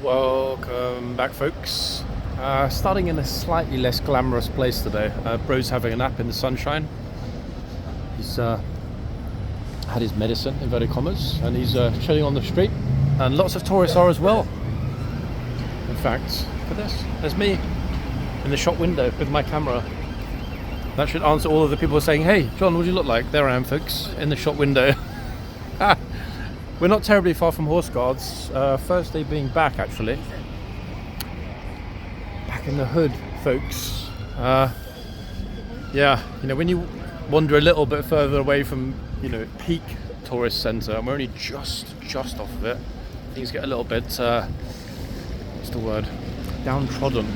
Welcome back, folks. Starting in a slightly less glamorous place today. Bro's having a nap in the sunshine. He's had his medicine, inverted commas, and he's chilling on the street. And lots of tourists are as well. In fact, look at this. There's me in the shop window with my camera. That should answer all of the people saying, "Hey, John, what do you look like?" There I am, folks, in the shop window. We're not terribly far from horseguards. First day being back, actually. Back in the hood, folks. Yeah, you know, when you wander a little bit further away from, you know, peak tourist centre, and we're only just off of it, things get a little bit, what's the word? Downtrodden,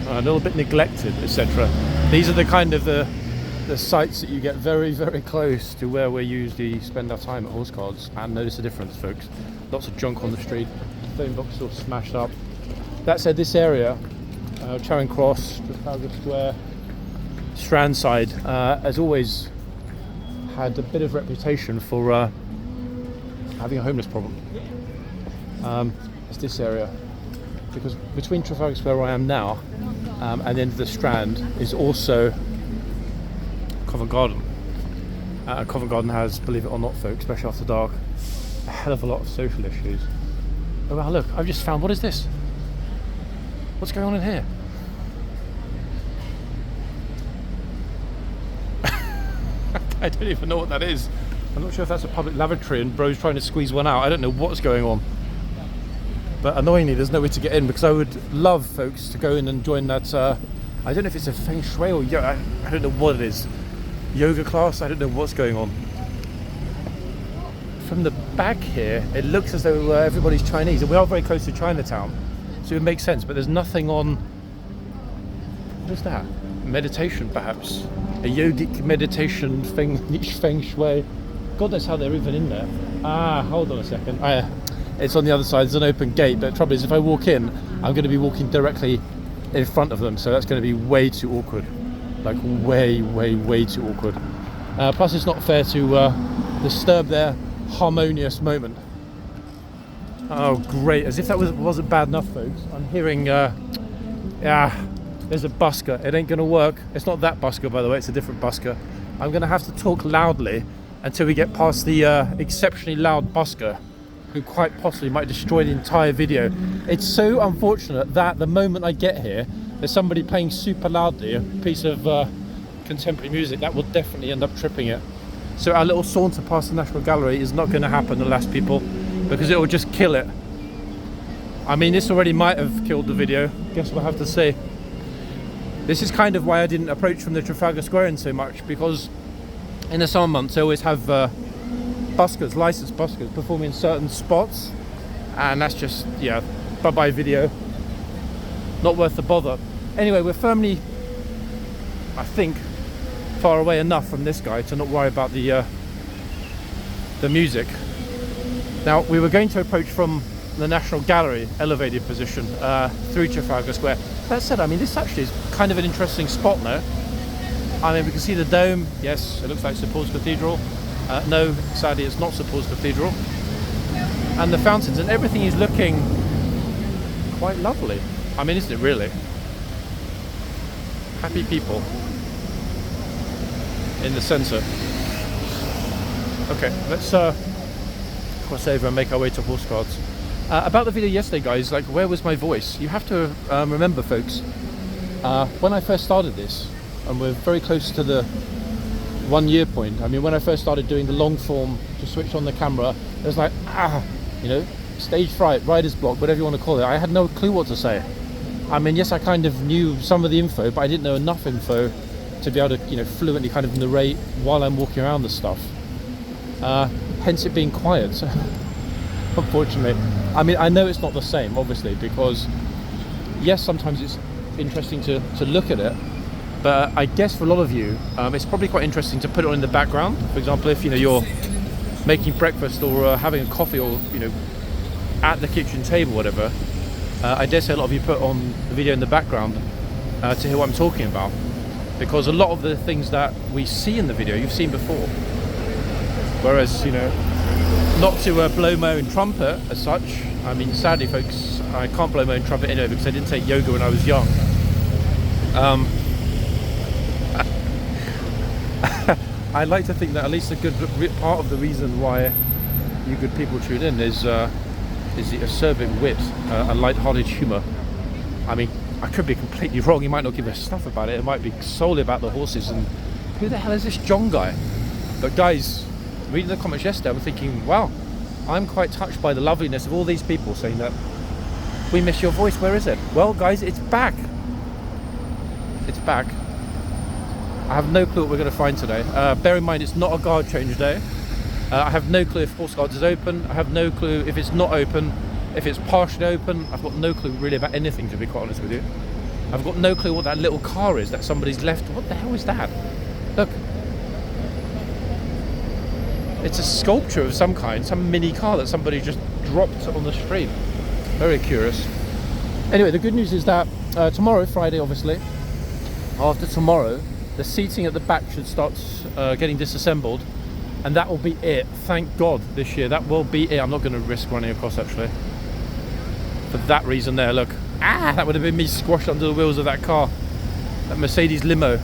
a little bit neglected, etc. These are the kind of the sites that you get very, very close to where we usually spend our time at horseguards, and notice the difference, folks. Lots of junk on the street, phone boxes all smashed up. That said, this area, Charing Cross, Trafalgar Square, Strand side, has always had a bit of reputation for having a homeless problem. It's this area, because between Trafalgar Square where I am now and then the Strand is also Covent Garden. Covent Garden has, believe it or not, folks, especially after dark, a hell of a lot of social issues. Oh wow, look, I've just found, what is this? What's going on in here? I don't even know what that is. I'm not sure if that's a public lavatory and Bro's trying to squeeze one out. I don't know what's going on. But annoyingly, there's no way to get in, because I would love, folks, to go in and join that, I don't know if it's a feng shui or yoga, I don't know what it is. Yoga class, I don't know what's going on. From the back here, it looks as though everybody's Chinese, and we are very close to Chinatown, so it makes sense, but there's nothing on. What is that? Meditation, perhaps? A yogic meditation feng shui. God knows how they're even in there. Hold on a second. It's on the other side, there's an open gate, but the trouble is, if I walk in, I'm going to be walking directly in front of them, so that's going to be way too awkward. Like way too awkward. Plus it's not fair to disturb their harmonious moment. Oh great, as if that wasn't bad enough, folks. I'm hearing there's a busker. It ain't gonna work. It's not that busker, by the way, it's a different busker. I'm gonna have to talk loudly until we get past the exceptionally loud busker, who quite possibly might destroy the entire video. It's so unfortunate that the moment I get here, there's somebody playing super loudly a piece of contemporary music that will definitely end up tripping it. So our little saunter past the National Gallery is not going to happen, alas, people, because it will just kill it. I mean, this already might have killed the video, guess what I have to say. This is kind of why I didn't approach from the Trafalgar Square in so much, because in the summer months I always have buskers, licensed buskers, performing in certain spots, and that's just, yeah, bye-bye video. Not worth the bother. Anyway, we're firmly, I think, far away enough from this guy to not worry about the music. Now, we were going to approach from the National Gallery elevated position through Trafalgar Square. That said, I mean, this actually is kind of an interesting spot now. I mean, we can see the dome. Yes, it looks like St Paul's Cathedral. No, sadly, it's not St Paul's Cathedral. And the fountains, and everything is looking quite lovely. I mean, isn't it really? Happy people in the centre. Okay, let's cross over and make our way to horseguards. About the video yesterday, guys, like, where was my voice? You have to remember, folks, when I first started this, and we're very close to the 1 year point. I mean, when I first started doing the long form, to switch on the camera, it was like, you know, stage fright, writer's block, whatever you want to call it. I had no clue what to say. I mean, yes, I kind of knew some of the info, but I didn't know enough info to be able to, you know, fluently kind of narrate while I'm walking around the stuff. Hence it being quiet, so unfortunately. I mean, I know it's not the same, obviously, because yes, sometimes it's interesting to look at it, but I guess for a lot of you, it's probably quite interesting to put it on in the background. For example, if, you know, you're making breakfast or having a coffee, or, you know, at the kitchen table, whatever, I dare say a lot of you put on the video in the background to hear what I'm talking about, because a lot of the things that we see in the video you've seen before, whereas, you know, not to blow my own trumpet as such, I mean, sadly, folks, I can't blow my own trumpet anyway because I didn't take yoga when I was young. I like to think that at least a good part of the reason why you good people tune in is the acerbic wit and light-hearted humour. I mean, I could be completely wrong. You might not give a stuff about it. It might be solely about the horses and who the hell is this John guy? But guys, reading the comments yesterday, I'm thinking, wow, I'm quite touched by the loveliness of all these people saying that we miss your voice. Where is it? Well, guys, it's back. It's back. I have no clue what we're going to find today. Bear in mind, it's not a guard change day. I have no clue if horseguards is open. I have no clue if it's not open, if it's partially open. I've got no clue really about anything, to be quite honest with you. I've got no clue what that little car is that somebody's left. What the hell is that? Look. It's a sculpture of some kind, some mini car that somebody just dropped on the street. Very curious. Anyway, the good news is that tomorrow, Friday obviously, after tomorrow, the seating at the back should start getting disassembled, and that will be it. Thank God this year, that will be it. I'm not going to risk running across actually. For that reason there, look. Ah, that would have been me squashed under the wheels of that car. That Mercedes limo.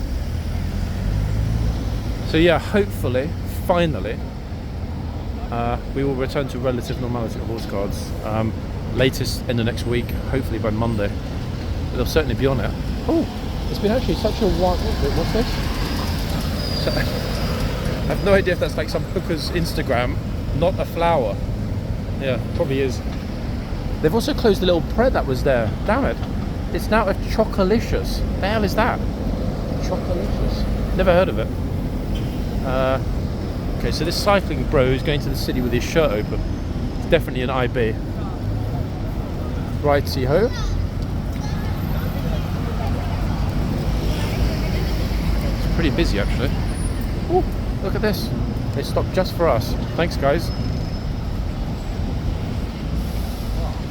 So yeah, hopefully, finally, we will return to relative normality at horseguards. Latest in the next week, hopefully by Monday. But they'll certainly be on it. Oh, it's been actually such a while. What's this? So, I have no idea if that's like some hooker's Instagram, not a flower. Yeah, probably is. They've also closed the little bread that was there. Damn it. It's now a Chocolicious. The hell is that? Chocolicious. Never heard of it. Okay, so this cycling bro is going to the city with his shirt open. It's definitely an IB. Righty-ho. It's pretty busy actually. Ooh, look at this. They stopped just for us. Thanks guys.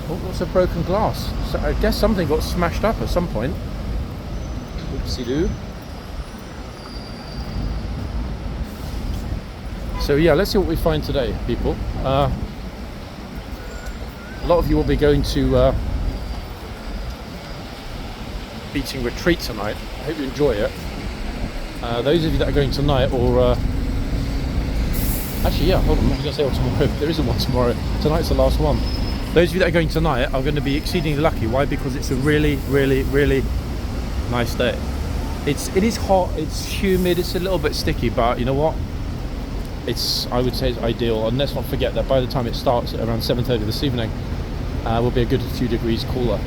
Oh, what's a broken glass? So I guess something got smashed up at some point. Oopsie-doo. So yeah, let's see what we find today, people. A lot of you will be going to beating retreat tonight. I hope you enjoy it. Those of you that are going tonight, or actually, yeah, hold on, I was going to say tomorrow. There isn't one tomorrow. Tonight's the last one. Those of you that are going tonight are going to be exceedingly lucky. Why? Because it's a really, really, really nice day. It is hot. It's humid. It's a little bit sticky, but you know what? I would say it's ideal, and let's not forget that by the time it starts at around 7:30 this evening, will be a good few degrees cooler.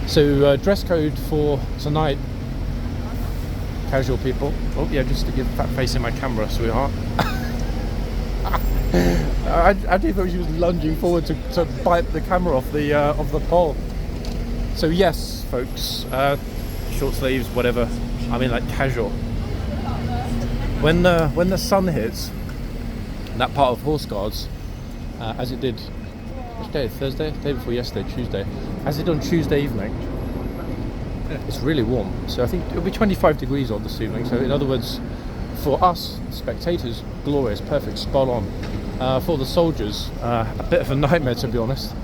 So dress code for tonight, casual people. Oh yeah, just to give fat face in my camera, sweetheart. I didn't know she was lunging forward to bite the camera off the pole. So yes, folks, short sleeves, whatever. I mean, like casual. When the sun hits that part of horseguards, as it did, which day? Thursday? Day before yesterday, Tuesday. As it did on Tuesday evening, it's really warm. So I think it'll be 25 degrees on this evening. So in other words, for us spectators, glorious, perfect, spot on. For the soldiers, a bit of a nightmare, to be honest.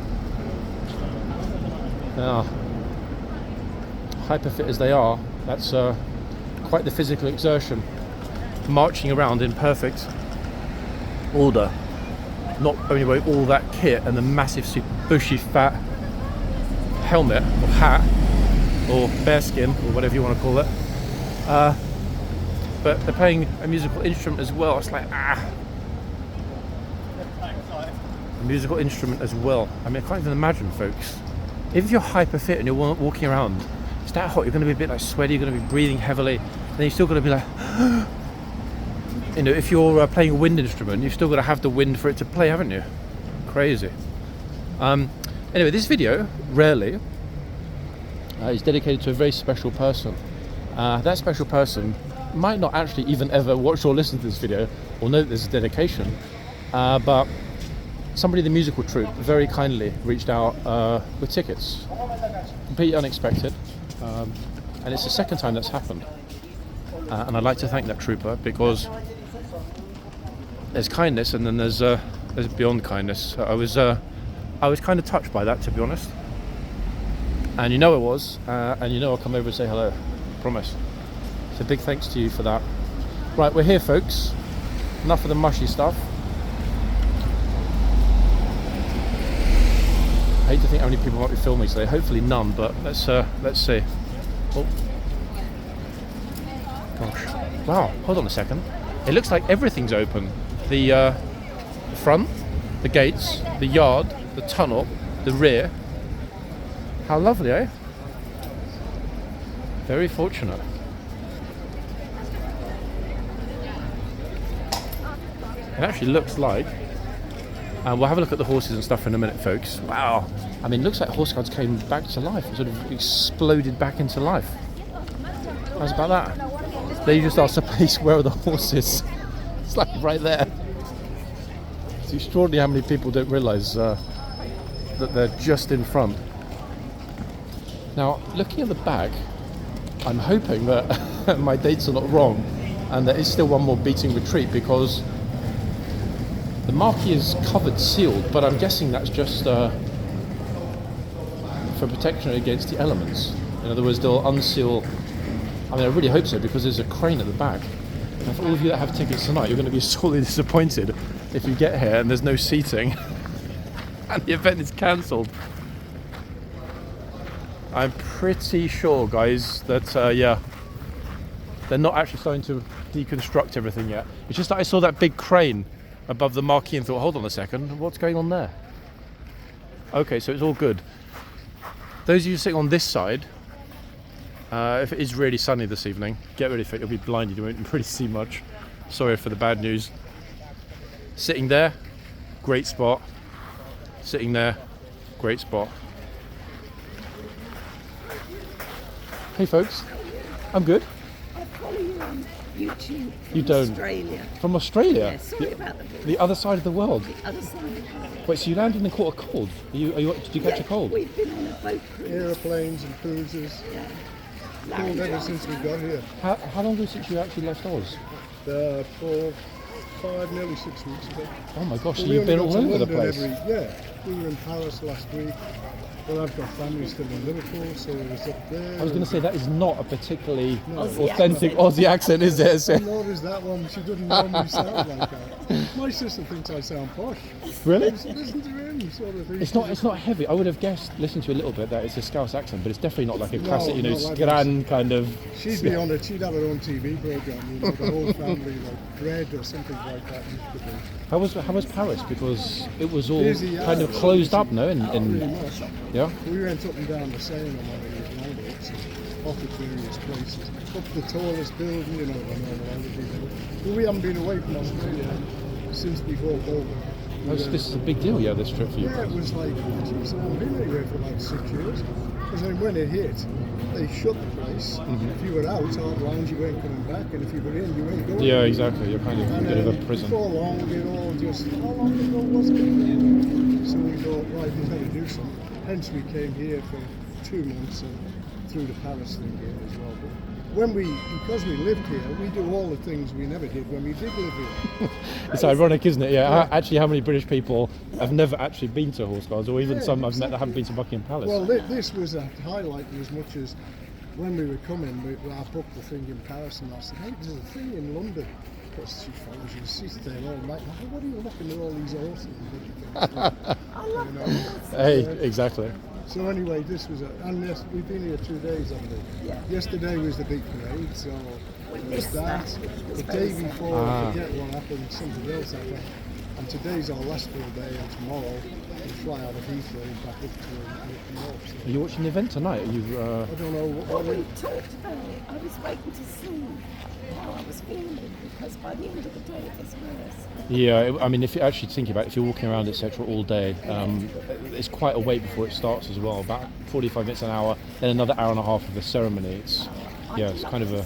Hyper fit as they are, that's quite the physical exertion. Marching around in perfect order, not only wearing all that kit and the massive, super bushy, fat helmet or hat or bearskin or whatever you want to call it, but they're playing a musical instrument as well. It's like a musical instrument as well. I mean, I can't even imagine, folks, if you're hyper fit and you're walking around, it's that hot, you're going to be a bit like sweaty, you're going to be breathing heavily, and then you're still going to be like you know, if you're playing a wind instrument, you've still got to have the wind for it to play, haven't you? Crazy. Anyway, this video, rarely, is dedicated to a very special person. That special person might not actually even ever watch or listen to this video or know that there's a dedication, but somebody in the musical troupe very kindly reached out with tickets. Completely unexpected, and it's the second time that's happened. And I'd like to thank that trooper, because there's kindness and then there's beyond kindness. I was I was kind of touched by that, to be honest. And you know it was, and you know I'll come over and say hello, promise. So big thanks to you for that. Right, we're here, folks. Enough of the mushy stuff. I hate to think how many people might be filming today. Hopefully none, but let's see. Oh. Gosh. Wow, hold on a second. It looks like everything's open. The front, the gates, the yard, the tunnel, the rear. How lovely, eh? Very fortunate. It actually looks like, and we'll have a look at the horses and stuff in a minute, folks. Wow. I mean, it looks like horse guards came back to life. It sort of exploded back into life. How's about that? They just asked the place, where are the horses? It's like right there. It's extraordinary how many people don't realise that they're just in front. Now, looking at the back, I'm hoping that my dates are not wrong and there is still one more beating retreat, because the marquee is covered sealed, but I'm guessing that's just for protection against the elements. In other words, they'll unseal. I mean, I really hope so, because there's a crane at the back. And for all of you that have tickets tonight, you're going to be sorely disappointed if you get here and there's no seating and the event is cancelled. I'm pretty sure, guys, that yeah, they're not actually starting to deconstruct everything yet. It's just that I saw that big crane above the marquee and thought, hold on a second, what's going on there? Okay, so it's all good. Those of you sitting on this side, if it is really sunny this evening, get ready for it. You'll be blinded, you won't really see much. Sorry for the bad news. Sitting there, great spot. Sitting there, great spot. Hey folks, I'm good. I follow you on YouTube. You don't? Australia. From Australia? Yeah, sorry about the The other side of the world? The other side of the world. Wait, so you landed and caught a cold? Did you catch a cold? We've been on a boat cruise. Aeroplanes and cruises. Yeah. Cold ever since we got here. How long ago since you actually left Oz? 4, 5, nearly 6 weeks ago. Oh my gosh, so Well, we you've been only all got to over the London place. Yeah, we were in Paris last week. Well, I've got family still in Liverpool, so we was up there. I was going to say, that is not a particularly Aussie authentic accent. Aussie accent, is it? So, Nor is that one. She doesn't normally sound like that. My sister thinks I sound posh. really? So listen to him, sort of thing. It's not heavy. I would have guessed, listened to a little bit, that it's a Scouse accent, but it's definitely not like a No, classic, you know, not like Scran kind of. She'd be on it. She'd have her own TV program, you know, the whole family, like Bread or something like that. Used to be. How was Paris? Because it was all Busy, yeah. kind of closed up, no? Pretty much. Yeah. We went up and down the Seine on one of these longboats, off at various places, up the tallest building, you know, the normal holiday. But we haven't been away from Australia since before COVID. This is a big deal, yeah, this trip for you. Yeah, it was like, geez, I haven't been anywhere for like 6 years. Because then when it hit, they shut the place. If you were out, hard lines, you weren't coming back, and if you were in, you weren't going. Yeah, exactly. You're kind of a And bit of a prison. before long, it all just, how long ago was it? So we thought, right, we've got to do something. Hence we came here for 2 months and through the Paris thing here as well. But because we lived here, we do all the things we never did when we did live here. It's ironic, isn't it? Yeah. Actually, how many British people have never actually been to Horse Guards, or even Yeah, some I've met exactly. that haven't been to Buckingham Palace? Well, this was a highlight as much as when we were coming, I booked the thing in Paris and I said, hey, there's a thing in London. Because she follows you, she's there all night. I said, what are you looking at all these horses and different things? I love You know. that. Hey, exactly. So anyway, this was and yes, we've been here 2 days, haven't we? Yeah. Yesterday was the big parade, so We there was missed that. that. It was The very day sad. before, Ah. I forget what happened, something else happened. And today's our last full day, and tomorrow we fly out of Heathrow and back up to New York. So Are you watching the event tonight? Are you? I don't know Well, what we talked about it. I was waiting to see how I was feeling, because by the end of the day it was worse. Yeah. I mean, if you actually think about it, if you're walking around etc. all day, it's quite a wait before it starts as well. About 45 minutes an hour, then another hour and a half of the ceremony. It's kind of a.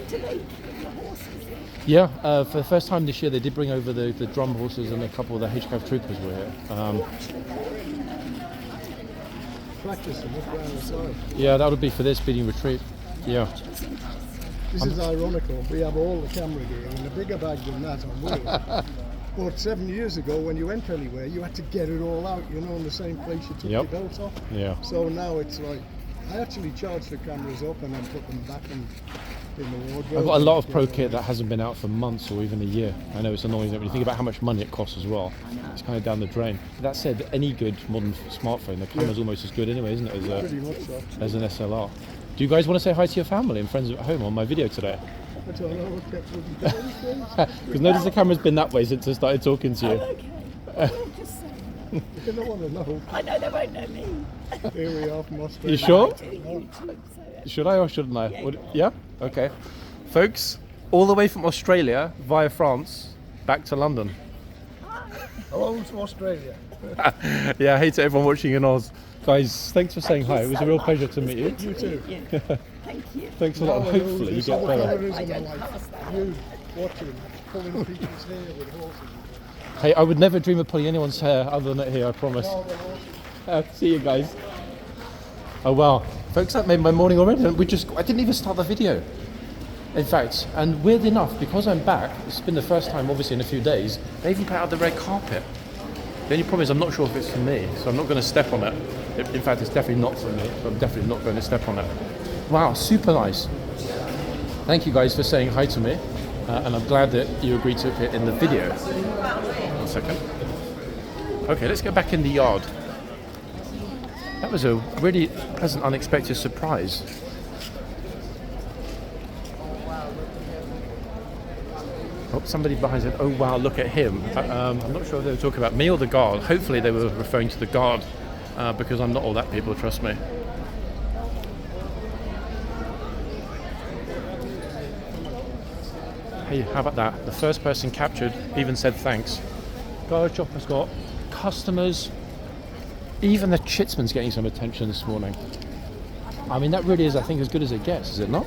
Do they bring the horses in? Yeah, for the first time this year, they did bring over the drum horses, and a couple of the HCAV troopers were here. practice and look around the side. Yeah, that would be for their speeding retreat. Yeah. This is ironical. We have all the camera gear and a bigger bag than that on wheels. But 7 years ago, when you went anywhere, you had to get it all out, you know, in the same place you took your belt off. Yeah. So now it's like, I actually charge the cameras up and then put them back in the wardrobe. I've got a lot of pro kit that hasn't been out for months or even a year. I know it's annoying when you think about how much money it costs as well. It's kind of down the drain. That said, any good modern smartphone, the camera's almost as good anyway, isn't it, Pretty much so. as an SLR. Do you guys want to say hi to your family and friends at home on my video today? I don't know what kept looking down. Because notice the camera's been that way since I started talking to you. Okay. Just saying. You don't want to know. I know they won't know me. Here we are from Australia. You sure? I do YouTube, so Should I or shouldn't I? Yeah? Okay. Folks, all the way from Australia via France back to London. Hello to Australia. Yeah, hey to everyone watching in Oz. Guys, thanks for saying hi. It was a real pleasure to meet you. You too. thank you. Thanks a lot. Hopefully you get better. I don't pass that. You watching, pulling people's hair with horses. Hey, I would never dream of pulling anyone's hair other than it here, I promise. See you guys. Oh wow. Folks, that made my morning already. I didn't even start the video. In fact, and weird enough, because I'm back, it's been the first time obviously in a few days, they even put out the red carpet. The only problem is I'm not sure if it's for me, so I'm not going to step on it. In fact, it's definitely not for me, so I'm definitely not going to step on it. Wow, super nice. Thank you guys for saying hi to me, and I'm glad that you agreed to appear in the video. 1 second. Okay, let's get back in the yard. That was a really pleasant, unexpected surprise. Oh, somebody behind said, oh wow, look at him. I'm not sure if they were talking about me or the guard. Hopefully they were referring to the guard, because I'm not all that people, trust me. Hey, how about that? The first person captured even said thanks. Guard shop has got customers. Even the chitsman's getting some attention this morning. I mean, that really is, I think, as good as it gets, is it not?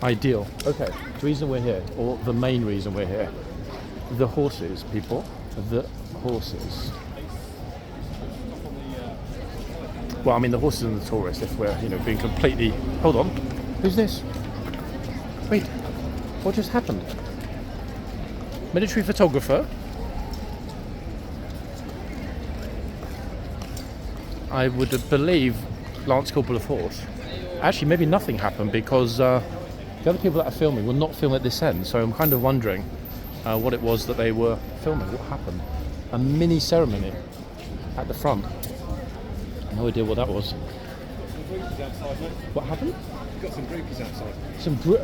Ideal. Okay, the reason we're here, or the main reason we're here, the horses, people. The horses. Well, I mean, the horses and the tourists, if we're, being completely... Hold on. Who's this? Wait. What just happened? Military photographer? I would believe Lance Corporal of Horse. Actually, maybe nothing happened because the other people that are filming will not film at this end, so I'm kind of wondering what it was that they were filming. What happened? A mini ceremony at the front. No idea what that was. What happened? You've got some groupies outside.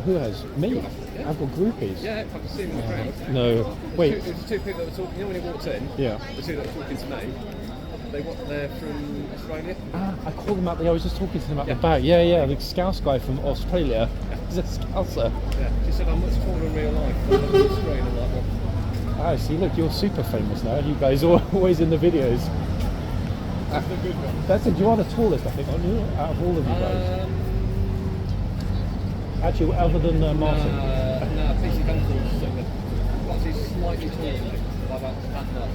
Who has? Me? Yeah. I've got groupies. Yeah, I can see them in the crowd. No. Wait. There was two people that were talking, when you walked in, Yeah. the two that were talking to me, they're from Australia. I called them out. I was just talking to them at the back. Yeah. The Scouse guy from Australia. He's a Scouser. Yeah, she said I'm much taller in real life. I'm on the screen and like, Ah, see, look, you're super famous now. You guys are always in the videos. that's the good one. That's it. You are the tallest, I think, aren't you? Out of all of you guys. Actually, other than Martin. No, PC Console's actually slightly taller than me, by about that much.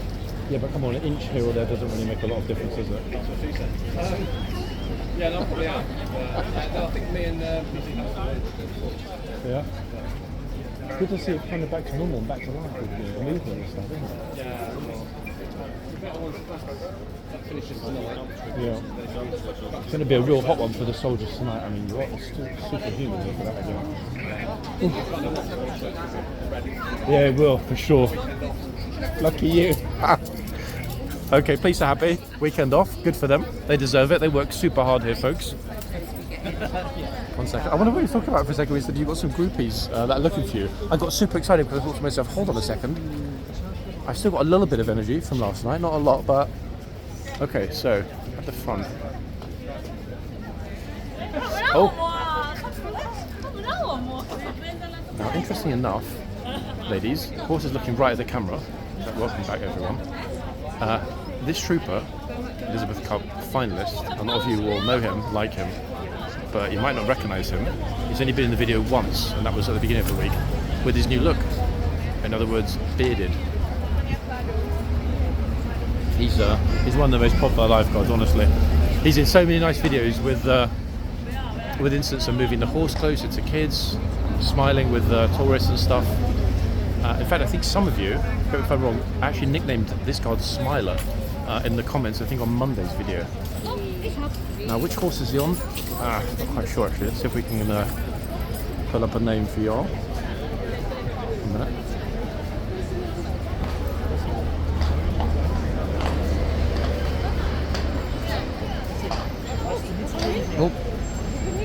Yeah, but come on, an inch here or there doesn't really make a lot of difference, does it? That's what she said. Yeah, no, I probably am. No, I think me and PC Console are Yeah. It's good to see it kind of back to normal and back to life with the movement and stuff, isn't it? Yeah, the better ones that finishes tonight. Yeah. It's going to be a real hot one for the soldiers tonight. I mean, you're still superhuman here for that again. Yeah, it will, for sure. Lucky you. Okay, police are happy. Weekend off. Good for them. They deserve it. They work super hard here, folks. 1 second. I wonder what you're talking about for a second. We said you've got some groupies that are looking for you. I got super excited because I thought to myself, hold on a second. I've still got a little bit of energy from last night. Not a lot, but... Okay, so, at the front. Oh! Now, interesting enough, ladies, horse is looking right at the camera. Welcome back, everyone. This trooper, Elizabeth Cup finalist, a lot of you will know him, like him, but you might not recognise him. He's only been in the video once, and that was at the beginning of the week, with his new look. In other words, bearded. He's one of the most popular lifeguards, honestly. He's in so many nice videos with with instance of moving the horse closer to kids, smiling with tourists and stuff. In fact, I think some of you, correct me if I'm wrong, actually nicknamed this guard Smiler in the comments, I think on Monday's video. Now, which horse is he on? Not quite sure actually. Let's see if we can pull up a name for y'all. A minute.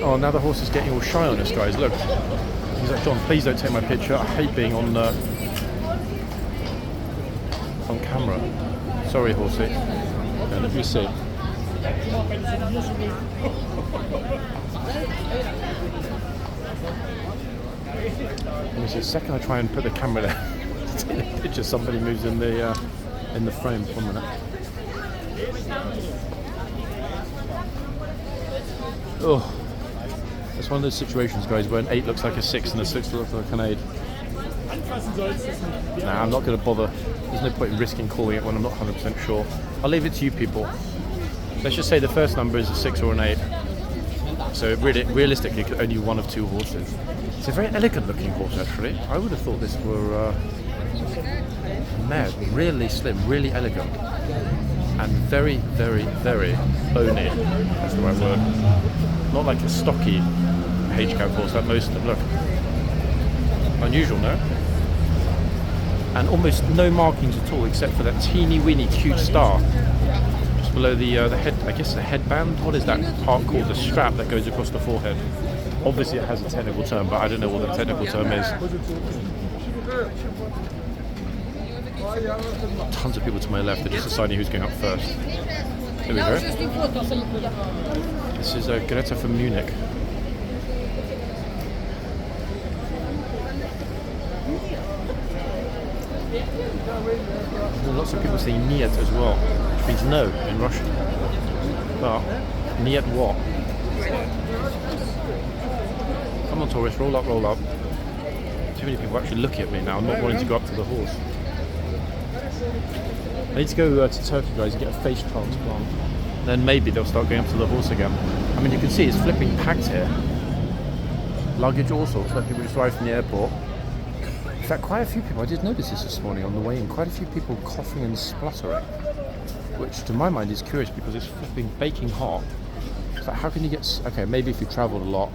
Oh, now the horse is getting all shy on us, guys. Look. He's like, John, please don't take my picture. I hate being on camera. Sorry, horsey. Yeah, let me see. And it's the second I try and put the camera there to take the picture, somebody moves in the frame. 1 minute. Oh, it's one of those situations, guys, where an 8 looks like a 6 and a 6 looks like an 8. Nah, I'm not going to bother. There's no point in risking calling it when I'm not 100% sure. I'll leave it to you people. Let's just say the first number is a 6 or an 8. So really, realistically, only one of 2 horses. It's a very elegant looking horse, actually. I would have thought this were a mare. Really slim, really elegant. And very, very, very bony. That's the right word. Not like a stocky H-cab horse like most of them. Look. Unusual, no? And almost no markings at all, except for that teeny weeny cute star just below the head. I guess the headband. What is that part called? The strap that goes across the forehead. Obviously, it has a technical term, but I don't know what the technical term is. Tons of people to my left are just deciding who's going up first. There we go. This is Greta from Munich. Lots of people say "niet" as well, which means no in Russian. But "niet" what? Come on, tourists, roll up, roll up. Too many people actually looking at me now, not wanting to go up to the horse. I need to go to Turkey, guys, and get a face transplant. Then maybe they'll start going up to the horse again. I mean, you can see it's flipping packed here. Luggage, all sorts, like people just arrived from the airport. In fact, quite a few people, I did notice this morning on the way in, quite a few people coughing and spluttering, which to my mind is curious because it's flipping baking hot. It's like, how can you get, okay, maybe if you travelled a lot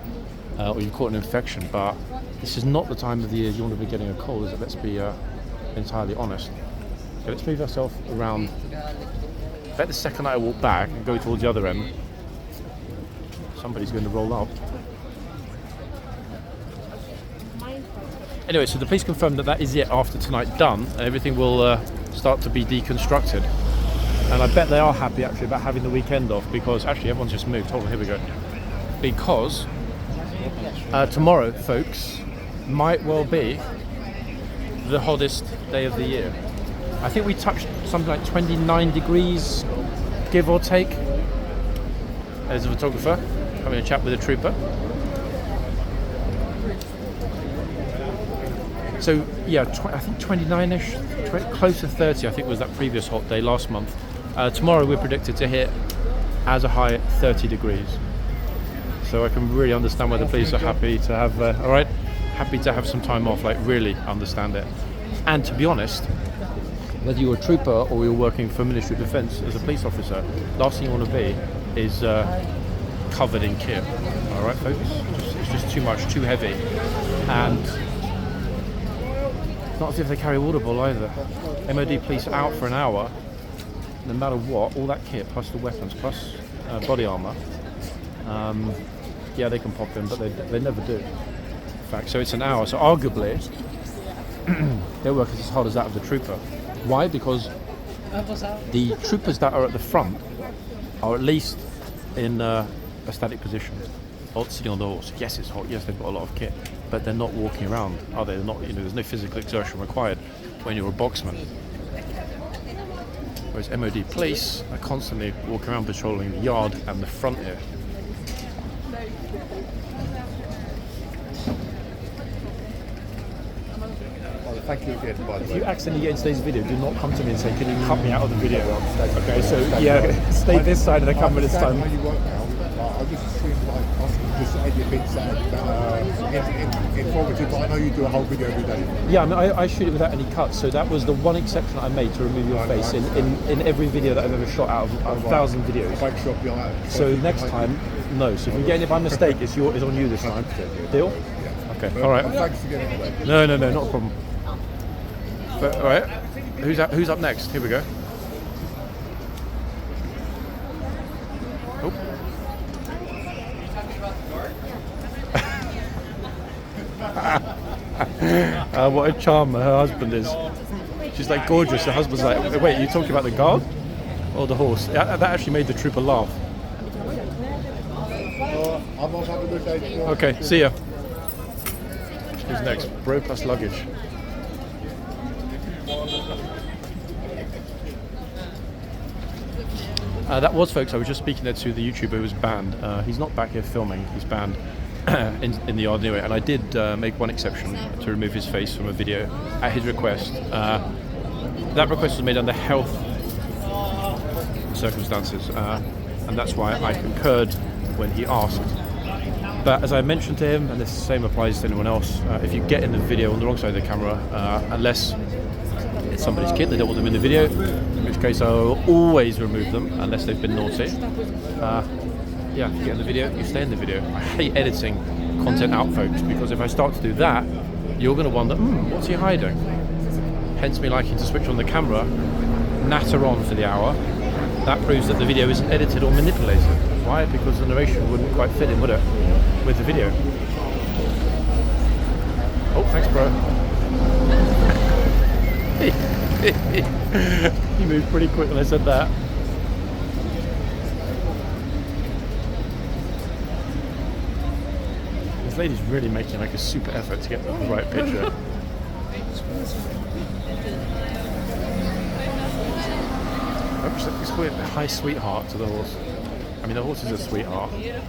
or you've caught an infection, but this is not the time of the year you want to be getting a cold, is it? Let's be entirely honest. Okay, let's move ourselves around. In fact, the second I walk back and go towards the other end, somebody's going to roll up. Anyway, so the police confirmed that is it after tonight done, and everything will start to be deconstructed. And I bet they are happy actually about having the weekend off, because actually everyone's just moved. Hold on, here we go. Because tomorrow, folks, might well be the hottest day of the year. I think we touched something like 29 degrees, give or take. There's a photographer having a chat with a trooper. So yeah, I think 29ish, close to 30 I think was that previous hot day last month. Tomorrow we're predicted to hit as a high 30 degrees. So I can really understand why the police are happy to have, happy to have some time off, like really understand it. And to be honest, whether you're a trooper or you're working for Ministry of Defence as a police officer, last thing you want to be is covered in kit. All right, folks? It's just too much, too heavy. And not as if they carry water bottle either. MOD police are out for an hour, no matter what, all that kit, plus the weapons, plus body armour. Yeah, they can pop in, but they never do. In fact, so it's an hour. So arguably, their work is as hard as that of the trooper. Why? Because the troopers that are at the front are at least in a static position, or sitting on the horse. Yes, it's hot. Yes, they've got a lot of kit, but they're not walking around, are they? They're not. There's no physical exertion required when you're a boxman. Whereas MOD police are constantly walking around patrolling the yard and the front here. Thank you again, by the way. If you accidentally get in today's video, do not come to me and say, can you cut me out of the video? Okay, so yeah, stay this side of the camera this time. I understand how you work now. I just assumed like just edit bits that are informative, but I know you do a whole video every day. Yeah, I mean, I shoot it without any cuts, so that was the one exception I made to remove your face in every video that I've ever shot out of 1,000 videos. Make sure you're like, So next time, no. So if you're getting it by mistake, it's on you this time. Deal? Yeah. Okay. All right. Thanks for getting it. No, not a problem. But, all right. Who's up next? Here we go. Oh. What a charm her husband is. She's like gorgeous. The husband's like, wait, are you talking about the guard or the horse? That actually made the trooper laugh. Okay, see ya. Who's next? Bro plus luggage. That was, folks, I was just speaking there to the YouTuber who was banned. He's not back here filming, he's banned in the yard anyway. And I did make one exception to remove his face from a video at his request. That request was made under health circumstances, and that's why I concurred when he asked. But as I mentioned to him, and the same applies to anyone else, if you get in the video on the wrong side of the camera, unless it's somebody's kid, they don't want them in the video, in which case I'll always remove them unless they've been naughty. Yeah, if you get in the video, you stay in the video. I hate editing content out, folks, because if I start to do that, you're going to wonder, what's he hiding? Hence me liking to switch on the camera, natter on for the hour. That proves that the video isn't edited or manipulated. Why? Because the narration wouldn't quite fit in, would it, with the video? Oh, thanks, bro. He moved pretty quick when I said that. This lady's really making like a super effort to get the right picture. Oops, let's call it a high sweetheart to the horse. I mean, the horse is a sweetheart. In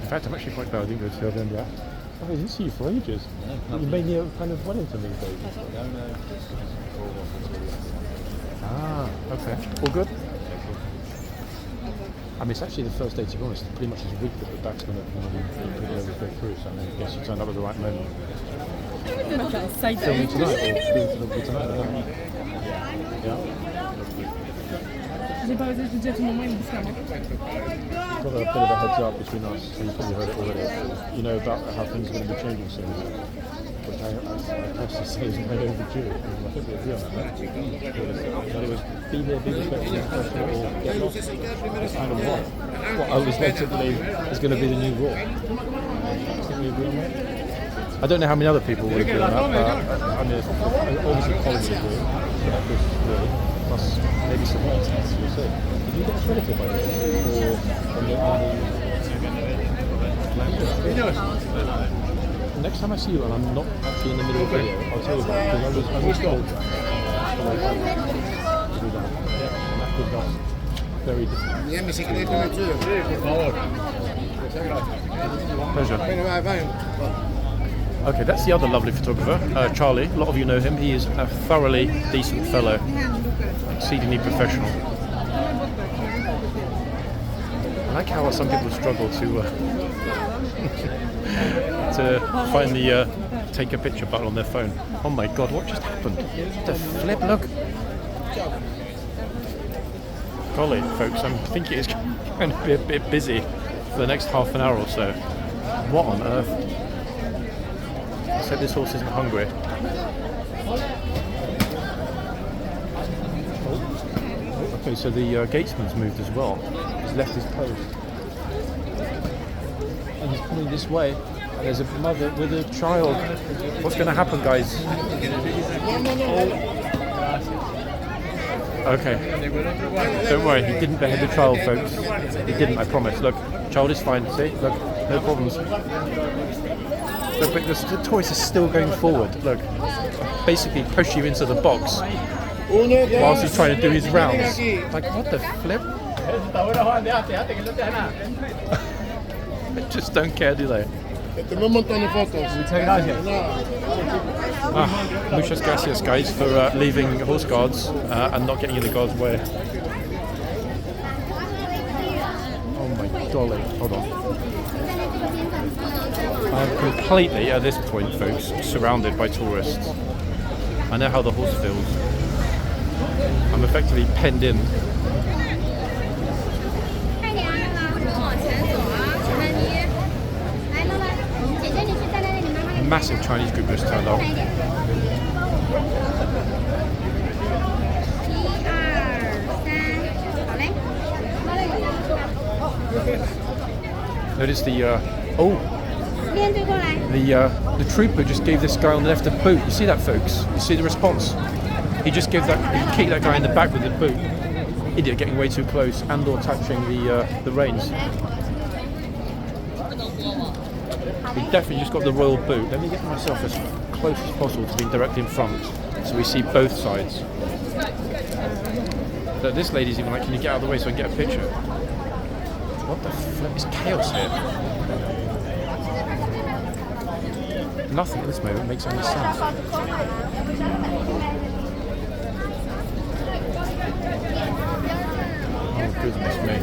fact, I'm actually quite glad I didn't go to the other end of that. Oh, I didn't see you for ages. You made me kind of Wellington these days. Ah, okay. All good? I mean, it's actually the first day, to be honest, pretty much this week that the back's going to go through, so I guess you turned up at the right moment. Filming tonight, or being tonight? Yeah. J'ai pas osé te dire tout le moment, il me dit ça. Got a bit of a heads up between us, so you've probably heard it already. You know about how things are going to be changing soon, which I have to say is way overdue. I think we agree on that, right? But it was be there, be respectful, or get lost. That's kind of what I was led to believe is going to be the new rule. I think we agree on that. I don't know how many other people would agree on that, but I mean, obviously Colin would agree. Plus maybe some more tests, we'll see. Did you get accredited by the way? Or next time I see you and I'm not actually in the middle of the video, I'll tell you about it, because I was told that. To do that. And that gives us very different. Pleasure. Okay, that's the other lovely photographer, Charlie. A lot of you know him. He is a thoroughly decent fellow, exceedingly professional. I like how some people struggle to to find the take a picture button on their phone. Oh my God, what just happened? The flip, look. Golly, folks, I'm thinking it's going to be a bit busy for the next half an hour or so. What on earth? I said this horse isn't hungry. Oh, okay, so the gatesman's moved as well. He's left his post. And he's coming this way. And there's a mother with a child. What's going to happen, guys? Okay. Don't worry, he didn't behead the child, folks. He didn't, I promise. Look, child is fine. See? Look, no problems. Look, but the tortoise is still going forward. Look, basically push you into the box whilst he's trying to do his rounds. Like, what the flip? They just don't care, do they? Tenemos un montón de fotos. Muchas gracias, guys, for leaving horse guards and not getting in the guard's way. Oh my golly, hold on. I'm completely, at this point, folks, surrounded by tourists. I know how the horse feels. I'm effectively penned in. Massive Chinese group just turned up. Notice the the trooper just gave this guy on the left a boot. You see that, folks? You see the response? He just gave that, he kicked that guy in the back with the boot. Idiot, getting way too close and or touching the reins. He definitely just got the royal boot. Let me get myself as close as possible to being directly in front, so we see both sides. But this lady's even like, can you get out of the way so I can get a picture? What the flip? It's chaos here. Nothing at this moment makes any sense. Oh goodness me.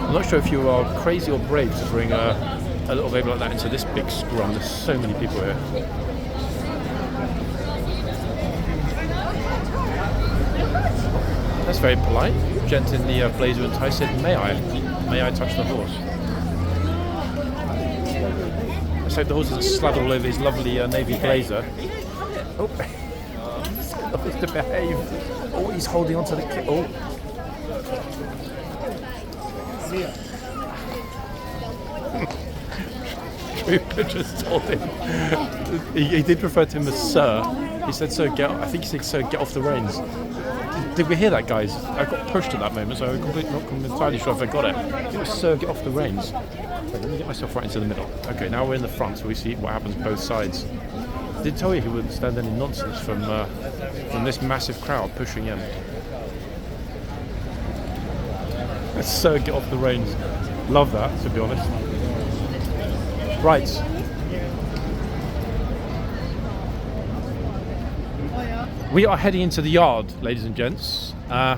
I'm not sure if you are crazy or brave to bring a little baby like that into this big scrum. There's so many people here. That's very polite. Gent in the blazer and tie said, may I touch the horse? Let's hope the horse doesn't slather all over his lovely navy blazer. Oh, he's to behave. Oh, he's holding onto the kick. Oh. Trooper just told him. He did refer to him as Sir. He said, "Sir, I think he said, Sir, get off the reins." Did we hear that, guys? I got pushed at that moment, so I'm not entirely sure if I got it. It was, "Sir, get off the reins." Wait, let me get myself right into the middle. Okay, now we're in the front, so we see what happens both sides. I did tell you he wouldn't stand any nonsense from this massive crowd pushing in. "Sir, get off the reins." Love that, to be honest. Right. We are heading into the yard, ladies and gents. Why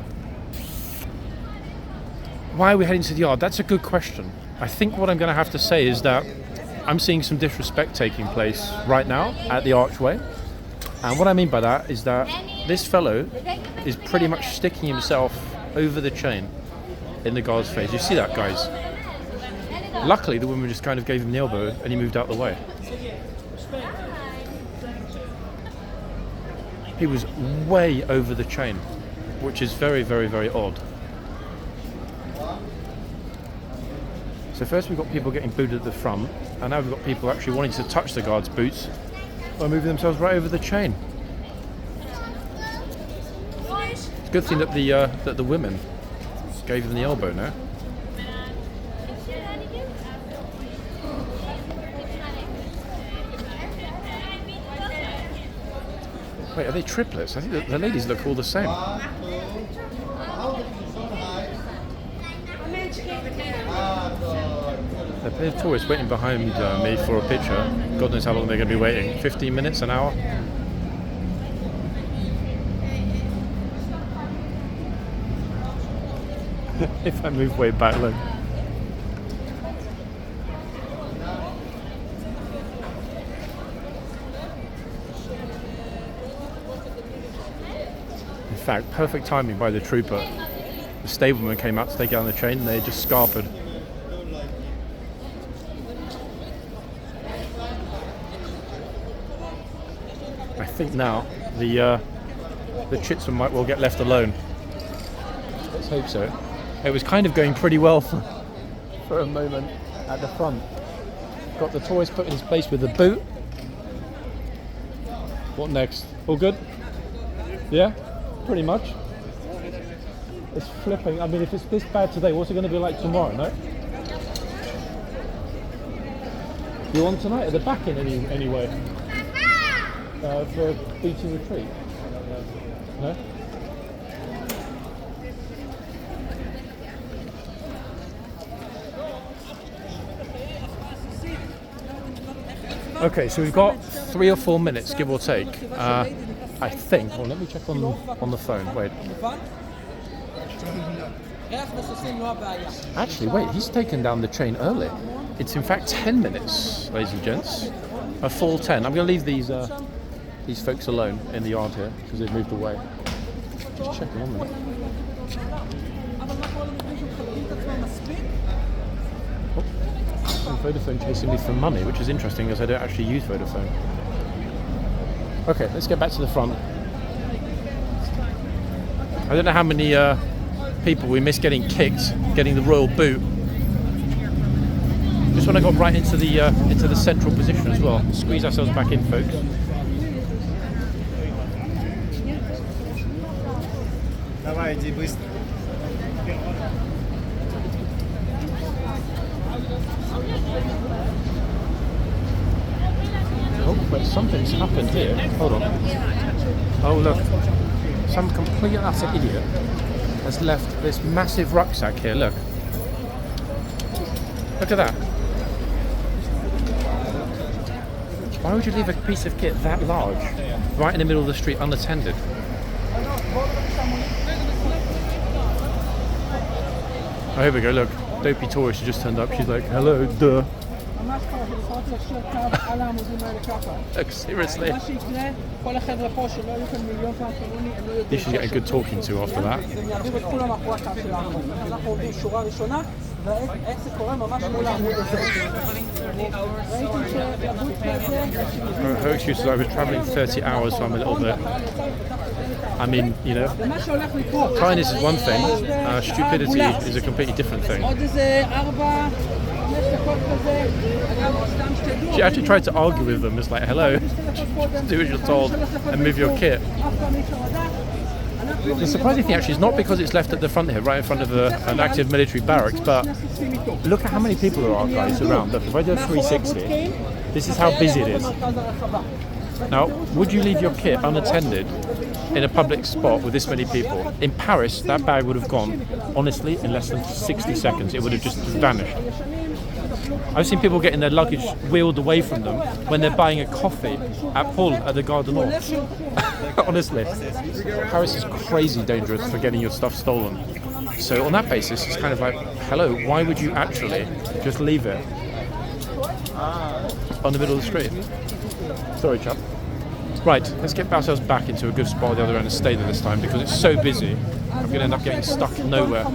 are we heading to the yard? That's a good question. I think what I'm going to have to say is that I'm seeing some disrespect taking place right now at the archway. And what I mean by that is that this fellow is pretty much sticking himself over the chain in the guard's face. You see that, guys? Luckily, the woman just kind of gave him the elbow and he moved out the way. He was way over the chain, which is very, very, very odd. So first we've got people getting booted at the front, and now we've got people actually wanting to touch the guard's boots by moving themselves right over the chain. It's a good thing that the women gave him the elbow now. Wait, are they triplets? I think the ladies look all the same. There's tourists waiting behind me for a picture. God knows how long they're going to be waiting. 15 minutes, an hour? If I move way back, look. In fact, perfect timing by the trooper. The stableman came out to take down the chain and they just scarpered. I think now the Chitsman might well get left alone. Let's hope so. It was kind of going pretty well for a moment at the front. Got the tourist put in his place with the boot. What next? All good? Yeah? Pretty much. It's flipping. I mean, if it's this bad today, what's it going to be like tomorrow, no? You on tonight at the back in anyway? For beating retreat? No? Okay, so we've got 3 or 4 minutes, give or take. I think. Well, let me check on the phone. Wait. Actually, wait. He's taken down the chain early. It's in fact 10 minutes, ladies and gents. A full 10. I'm going to leave these folks alone in the yard here because they've moved away. Just checking 1 minute. Vodafone chasing me for money, which is interesting because I don't actually use Vodafone. Okay, let's get back to the front. I don't know how many people we missed getting kicked, getting the royal boot. Just when I got right into the central position as well. Squeeze ourselves back in, folks. Давай, иди быстро. Oh, wait, something's happened here. Hold on. Oh, look. Some complete and utter idiot has left this massive rucksack here, look. Look at that. Why would you leave a piece of kit that large right in the middle of the street unattended? Oh, here we go, look. Dopey tourist has just turned up. She's like, hello, duh. Look, seriously. You should get a good talking to after that. Her excuse is I was travelling 30 hours, so I'm a little bit... I mean, you know, kindness is one thing, stupidity is a completely different thing. She actually tried to argue with them. It's like, hello, just do as you're told and move your kit. The surprising thing actually is not because it's left at the front here, right in front of an active military barracks, but look at how many people there are, guys, around. Look, if I do a 360, this is how busy it is. Now, would you leave your kit unattended in a public spot with this many people? In Paris, that bag would have gone, honestly, in less than 60 seconds. It would have just vanished. I've seen people getting their luggage wheeled away from them when they're buying a coffee at Paul at the Gare du Nord. Honestly, Paris is crazy dangerous for getting your stuff stolen. So on that basis, it's kind of like, hello, why would you actually just leave it on the middle of the street? Sorry, chap. Right, let's get ourselves back into a good spot at the other end and stay there this time because it's so busy. I'm going to end up getting stuck nowhere.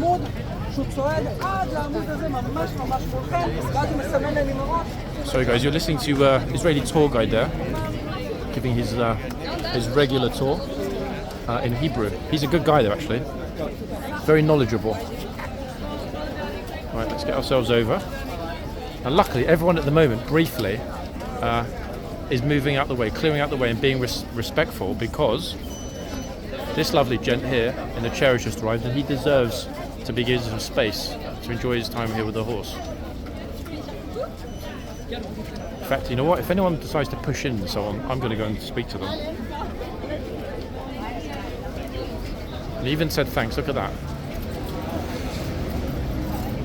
Sorry guys, you're listening to Israeli tour guide there, giving his regular tour in Hebrew. He's a good guy though, actually. Very knowledgeable. Right, let's get ourselves over. And luckily, everyone at the moment, briefly, is moving out the way, clearing out the way and being respectful because this lovely gent here in the chair has just arrived and he deserves to be given some space to enjoy his time here with the horse. In fact, you know what? If anyone decides to push in and so on, I'm going to go and speak to them. And he even said thanks. Look at that.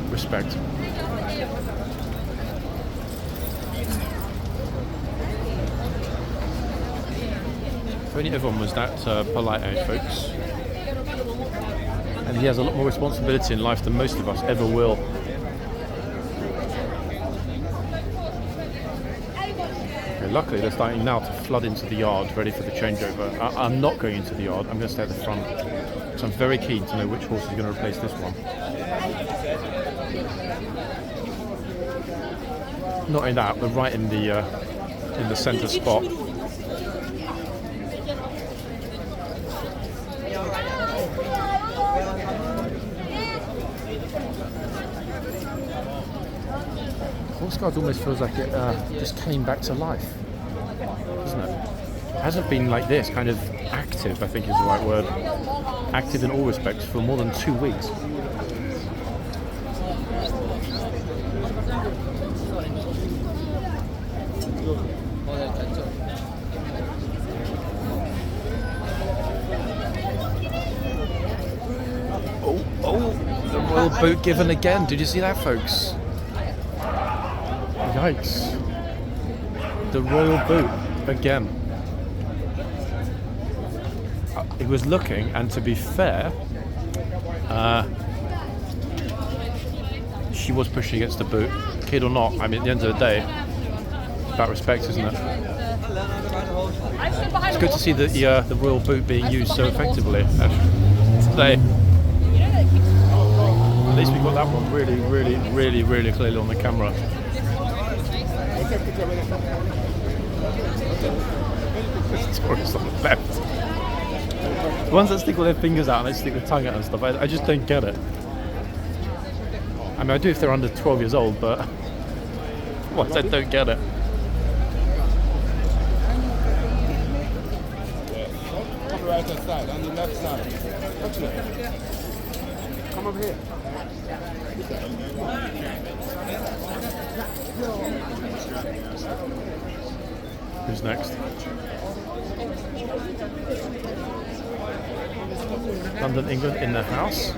Respect. If only everyone was that polite, eh, folks? And he has a lot more responsibility in life than most of us ever will. Okay, luckily they're starting now to flood into the yard, ready for the changeover. I'm not going into the yard, I'm going to stay at the front. So I'm very keen to know which horse is going to replace this one. Not only that, we're right in the centre spot. Horseguards almost feels like it just came back to life, doesn't it? It hasn't been like this, kind of active, I think is the right word. Active in all respects for more than 2 weeks. Oh, the royal boot given again. Did you see that, folks? Yikes. the royal boot again. He was looking, and to be fair, she was pushing against the boot, kid or not. I mean, at the end of the day, about respect, isn't it? It's good to see the royal boot being used so effectively today. At least we got that one really clearly on the camera. Tourists on the left. The ones that stick all their fingers out and they stick their tongue out and stuff, I just don't get it. I mean, I do if they're under 12 years old, but I don't get it. On the right hand side, on the left side. Come over here. Who's next? London, England in the house.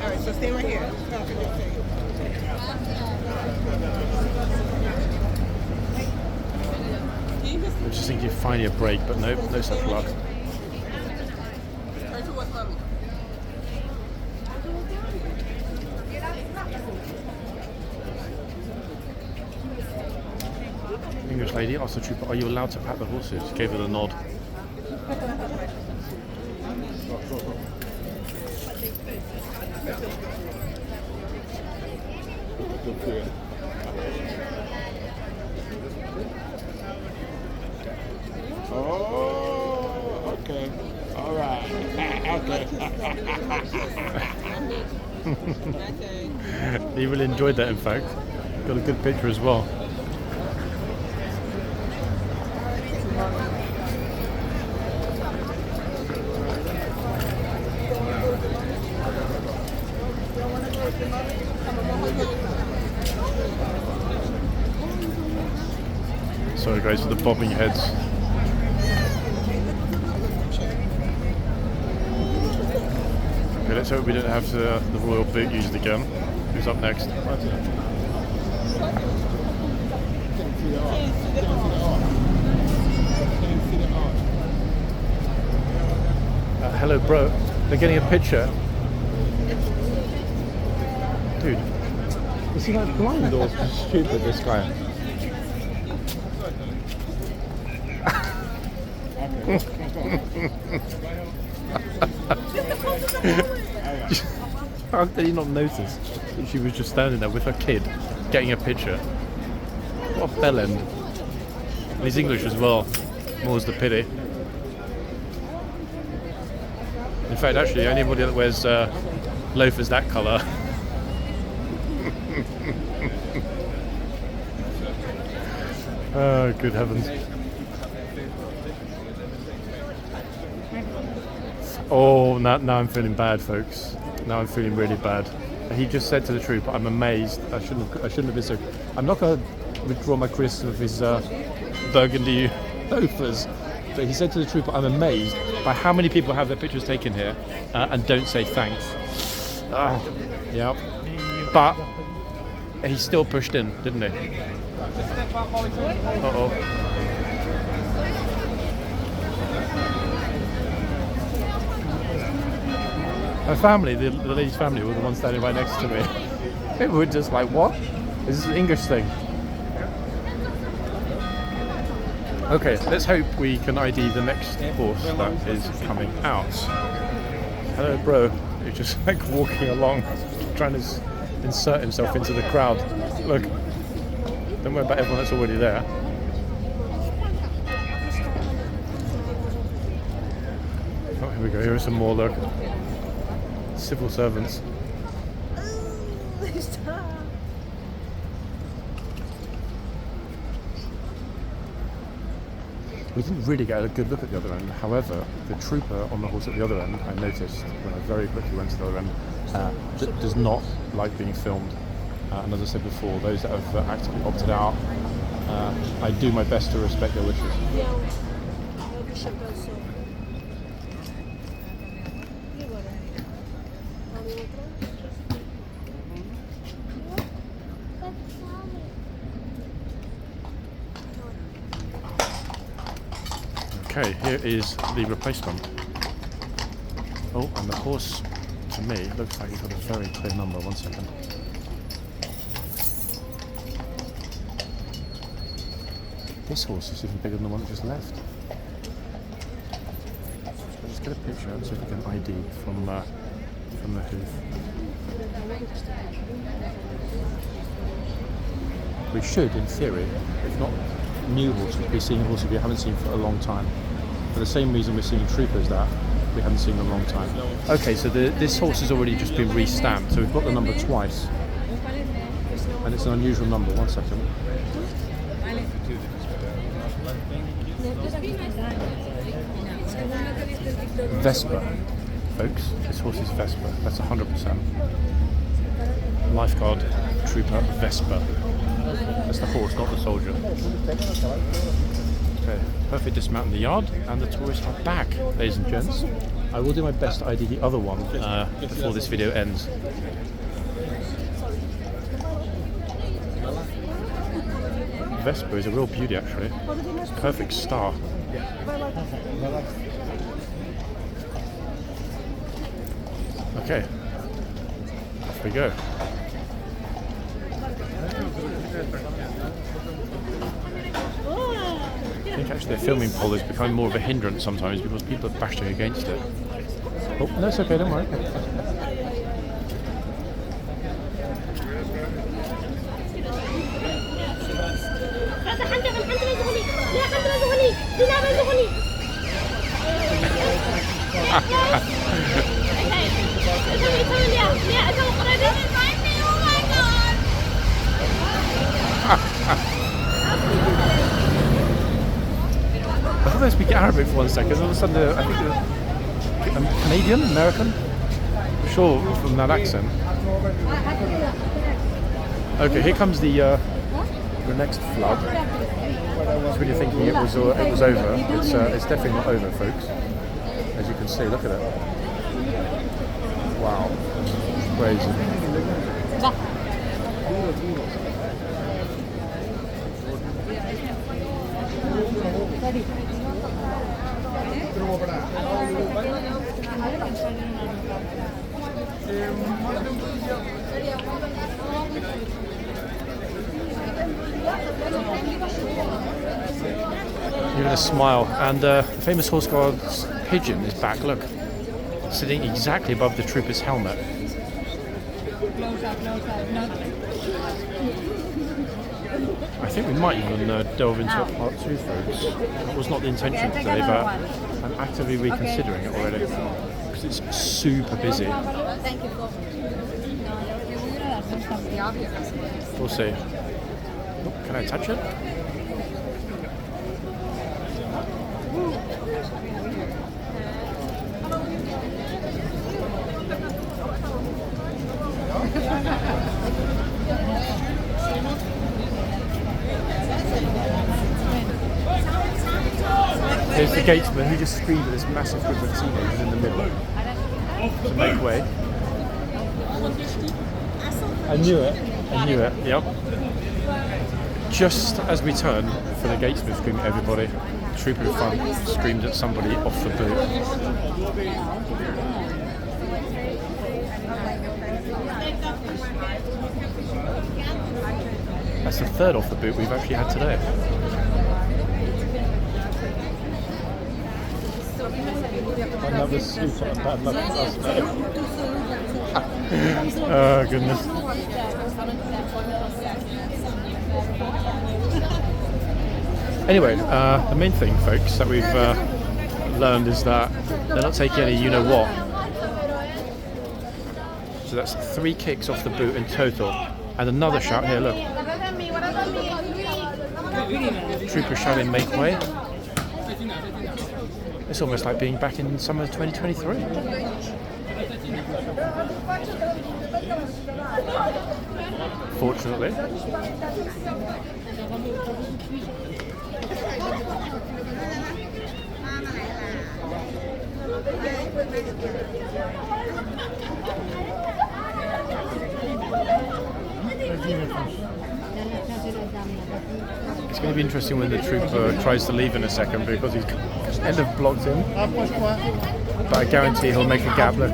Alright, so stay right here. I was just thinking of finding a break, but no such luck. English lady asked the trooper, "Are you allowed to pat the horses?" Gave her the nod. Oh, okay. All right. Okay. He really enjoyed that, in fact. Got a good picture as well. Sorry guys for the bobbing heads. Okay, let's hope we don't have the royal boot used again. Who's up next? Hello bro, they're getting a picture. Dude, is he like blind or stupid, this guy? How did he not notice that she was just standing there with her kid getting a picture? What a bellend. And he's English as well, more's the pity. In fact, actually, anybody that wears loafers that colour oh, good heavens. Oh, now I'm feeling bad, folks. Now I'm feeling really bad. He just said to the trooper, "I'm amazed. I shouldn't have been so." I'm not going to withdraw my criticism of his burgundy loafers, but he said to the trooper, "I'm amazed by how many people have their pictures taken here and don't say thanks." Yeah, but he still pushed in, didn't he? Uh-oh. Her family, the lady's family, were the ones standing right next to me. They were just like, "What? Is this an English thing?" Okay, let's hope we can ID the next horse that is coming out. Hello, bro. He's just like walking along, trying to insert himself into the crowd. Look, don't worry about everyone that's already there. Oh, here we go. Here are some more. Look. Civil servants. We didn't really get a good look at the other end. However, the trooper on the horse at the other end, I noticed when I very quickly went to the other end, does not like being filmed. And as I said before, those that have actively opted out, I do my best to respect their wishes. Okay, here is the replacement. Oh, and the horse, to me, looks like he's got a very clear number. 1 second. This horse is even bigger than the one that just left. Let's get a picture and see if we can ID from the hoof. We should, in theory, if not new horses, be seeing horses we haven't seen for a long time. For the same reason we're seeing troopers that we haven't seen in a long time. Okay, so this horse has already just been re-stamped, so we've got the number twice. And it's an unusual number. 1 second. Vesper, folks. This horse is Vesper. That's 100%. Lifeguard Trooper Vesper. That's the horse, not the soldier. Okay, perfect dismount in the yard, and the tourists are back, ladies and gents. I will do my best to ID the other one before this video ends. Vesper is a real beauty, actually. It's a perfect star. Okay, off we go. I think actually the filming pole is becoming more of a hindrance sometimes because people are bashing against it. Oh, no, it's okay, don't worry. I thought they speak Arabic for 1 second. All of a sudden, I think they're Canadian, American. I'm sure from that accent. Okay, here comes the next flood. I was really thinking it was over. It's definitely not over, folks. As you can see, look at it. Wow, it's crazy. Even a smile, and the famous horse guard's pigeon is back. Look, sitting exactly above the trooper's helmet. I think we might even delve into part 2, folks. That was not the intention today, but I'm actively reconsidering it already because it's super busy. We'll see. Oh, can I touch it? There's the gatesman who just screamed at this massive group of teenagers in the middle to make way. I knew it, yep. Just as we turned for the gatesman screaming at everybody, the trooper in front screamed at somebody off the boot. That's the third off the boot we've actually had today. Another super bad luck. Oh goodness. Anyway, the main thing, folks, that we've learned is that they're not taking any you-know-what. So that's 3 kicks off the boot in total. And another shout here, look. Trooper shouting, make way. It's almost like being back in summer 2023. Fortunately. It's going to be interesting when the trooper tries to leave in a second because he's kind of blocked him. But I guarantee he'll make a gap. Look.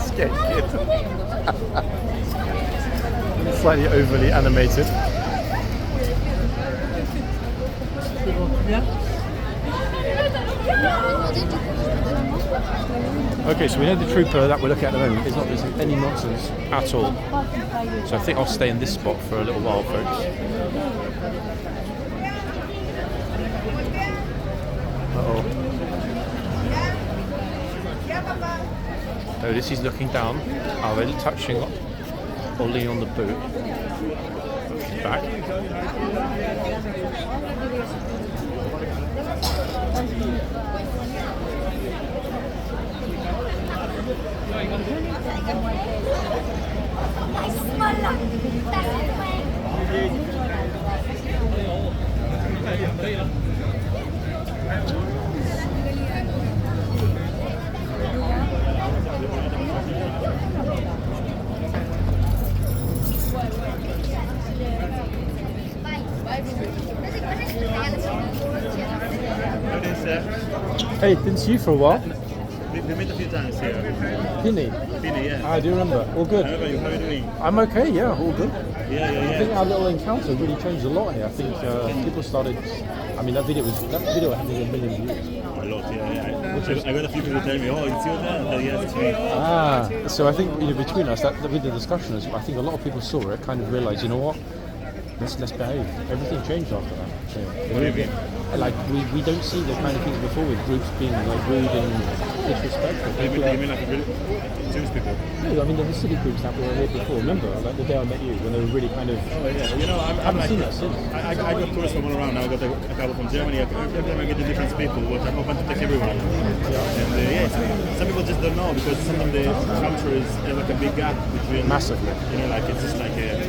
Scared kid. Slightly overly animated. Okay, so we know the trooper that we're looking at the moment is not using any nonsense at all. So I think I'll stay in this spot for a little while, folks. Uh-oh. Notice he's looking down. Are they touching or leaning on the boot? She's back. Hey, didn't see you for a while. We met a few times here. Pinny. Pinny, yeah. I do remember. All good. How are you? How are you doing? I'm okay, yeah, all good. Yeah. I think our little encounter really changed a lot here. I think people started. I mean, that video had nearly 1 million views. A lot, yeah. I got a few people telling me, oh, it's you there? Yes, it's me. So I think between us, that with the discussion, I think a lot of people saw it, kind of realised, you know what? Let's behave. Everything changed after that. So, What do you mean? Like we don't see the kind of things before with groups being like rude and disrespectful. You mean like really Jewish people? No, I mean there were silly groups that were here before. Remember, like the day I met you, when they were really kind of. Oh yeah, you know I haven't seen that since. I got tourists from all around. Now I got a couple from Germany. Every time I get the different people, but I'm open to take everyone. And some people just don't know because sometimes the culture is like a big gap between. Massively. You know, like it's just like a.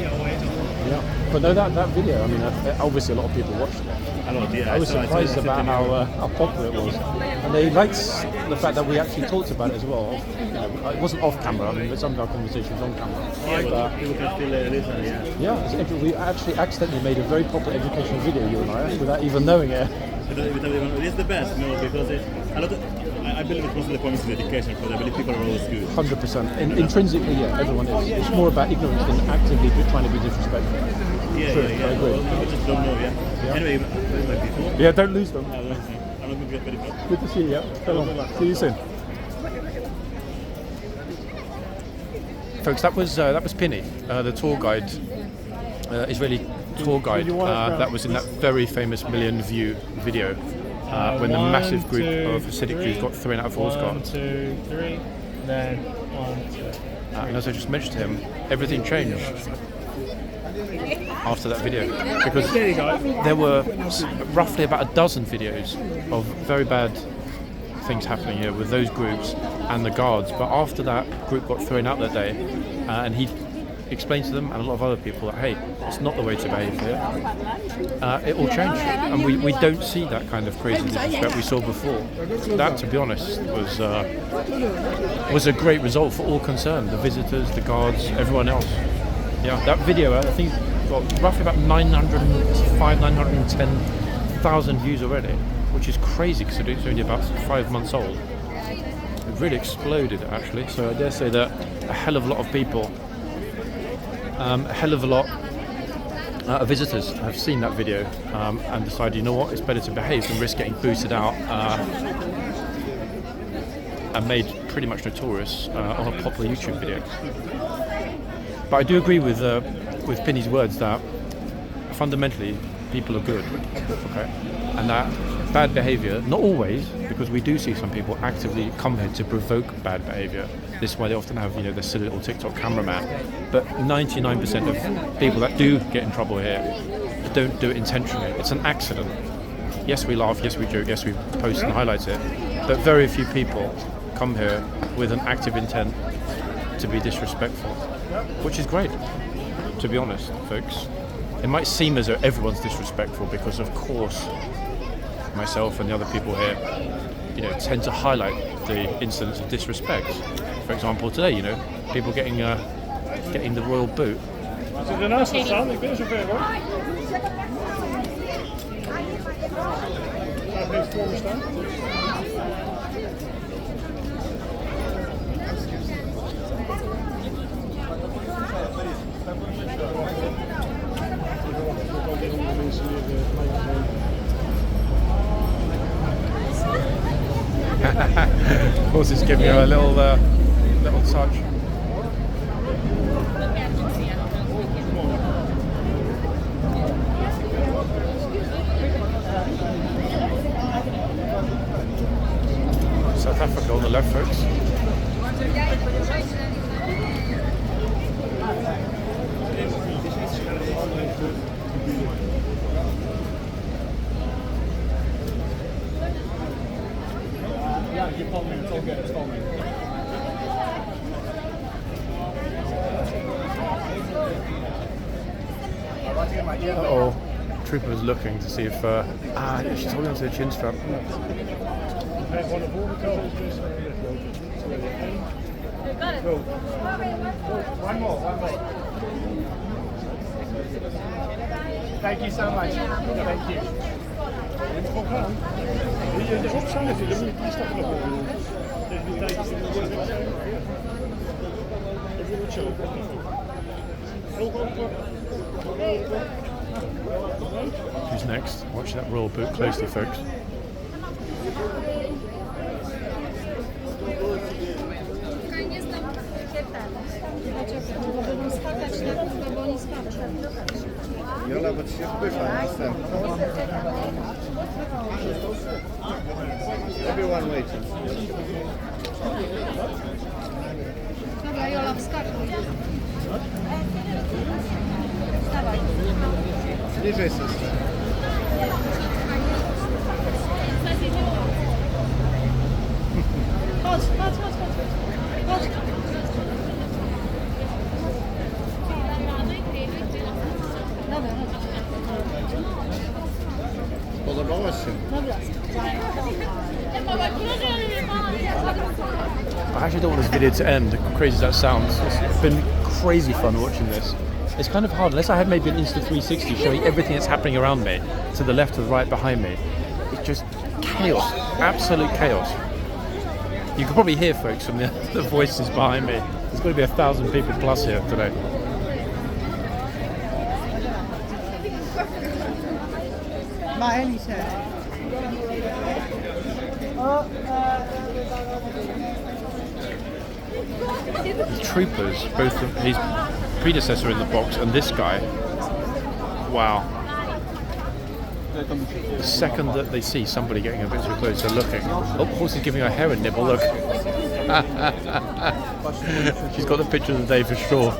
Yeah. But no, that video. I mean, obviously a lot of people watched it. A lot, yeah. I was surprised about how popular it was, and they liked the fact that we actually talked about it as well. You know, it wasn't off camera. I mean, but some of our conversations on camera. Yeah, but people can still listen, yeah. Yeah, we actually accidentally made a very popular educational video, you and I, without even knowing it. It's the best, you know, because I believe it's mostly the point of education, because I believe people are always good. 100%. Intrinsically, yeah, everyone is. It's more about ignorance than actively trying to be disrespectful. Yeah. I agree. People just don't know, yeah. Anyway, my people. Yeah, don't lose them. I'm not going to get very far. Good to see you. Yeah. So long. See you soon. Folks, that was Pinny, the tour guide, Israeli tour guide that was in that very famous million-view video when the massive group of Hasidic Jews got thrown out of horseguards. 1, 2, 3, then 1, 2. And as I just mentioned to him, everything changed after that video because there were roughly about a dozen videos of very bad things happening here with those groups and the guards. But after that group got thrown out that day, and he explained to them and a lot of other people that hey, it's not the way to behave here. It all changed, and we don't see that kind of crazy disrespect we saw before. That, to be honest, was a great result for all concerned: the visitors, the guards, everyone else. Yeah, that video I think got roughly about 910,000 views already, which is crazy because it's only about 5 months old. It really exploded actually. So I dare say that a hell of a lot of people. A hell of a lot of visitors have seen that video and decided, you know what, it's better to behave than risk getting booted out and made pretty much notorious on a popular YouTube video. But I do agree with Pinny's words that fundamentally people are good, okay, and that bad behaviour, not always, because we do see some people actively come here to provoke bad behaviour. This is why they often have, you know, their silly little TikTok cameraman. But 99% of people that do get in trouble here don't do it intentionally. It's an accident. Yes, we laugh, yes, we joke, yes, we post and highlight it, but very few people come here with an active intent to be disrespectful, which is great, to be honest, folks. It might seem as though everyone's disrespectful because, of course, myself and the other people here, you know, tend to highlight the incidents of disrespect. For example, today, you know, people getting the royal boot. Als je ernaast gaat staan, ik ben zo ver hoor. Ga even voor me staan. Of course, it's giving you a little touch. South Africa on the left, folks. Uh-oh, Trooper was looking to see if she's holding onto the chin strap. One more. Thank you so much. Thank you. Opstaan natuurlijk, dan moet je die stappen nog horen. Tegen die tijd is het wordt zo. Who's next? Watch that royal boot closely, folks. Jola, wat is je gebeurd? Everyone waiting. Dobra, Jola, wskakuj. Wstawaj. Bliżej sister. Chodź. Chodź. Dobra, chodź. Podobałaś się? Dobra. I actually don't want this video to end, crazy as that sounds. It's been crazy fun watching this. It's kind of hard, unless I had maybe an Insta360 showing everything that's happening around me, to the left, to the right, behind me. It's just chaos, absolute chaos. You can probably hear, folks, from the voices behind me. There's got to be 1,000 people plus here today. The troopers, both his predecessor in the box and this guy, wow. The second that they see somebody getting a bit too close, they're looking. Oh, horse is giving her hair a nibble, look. She's got the picture of the day for sure.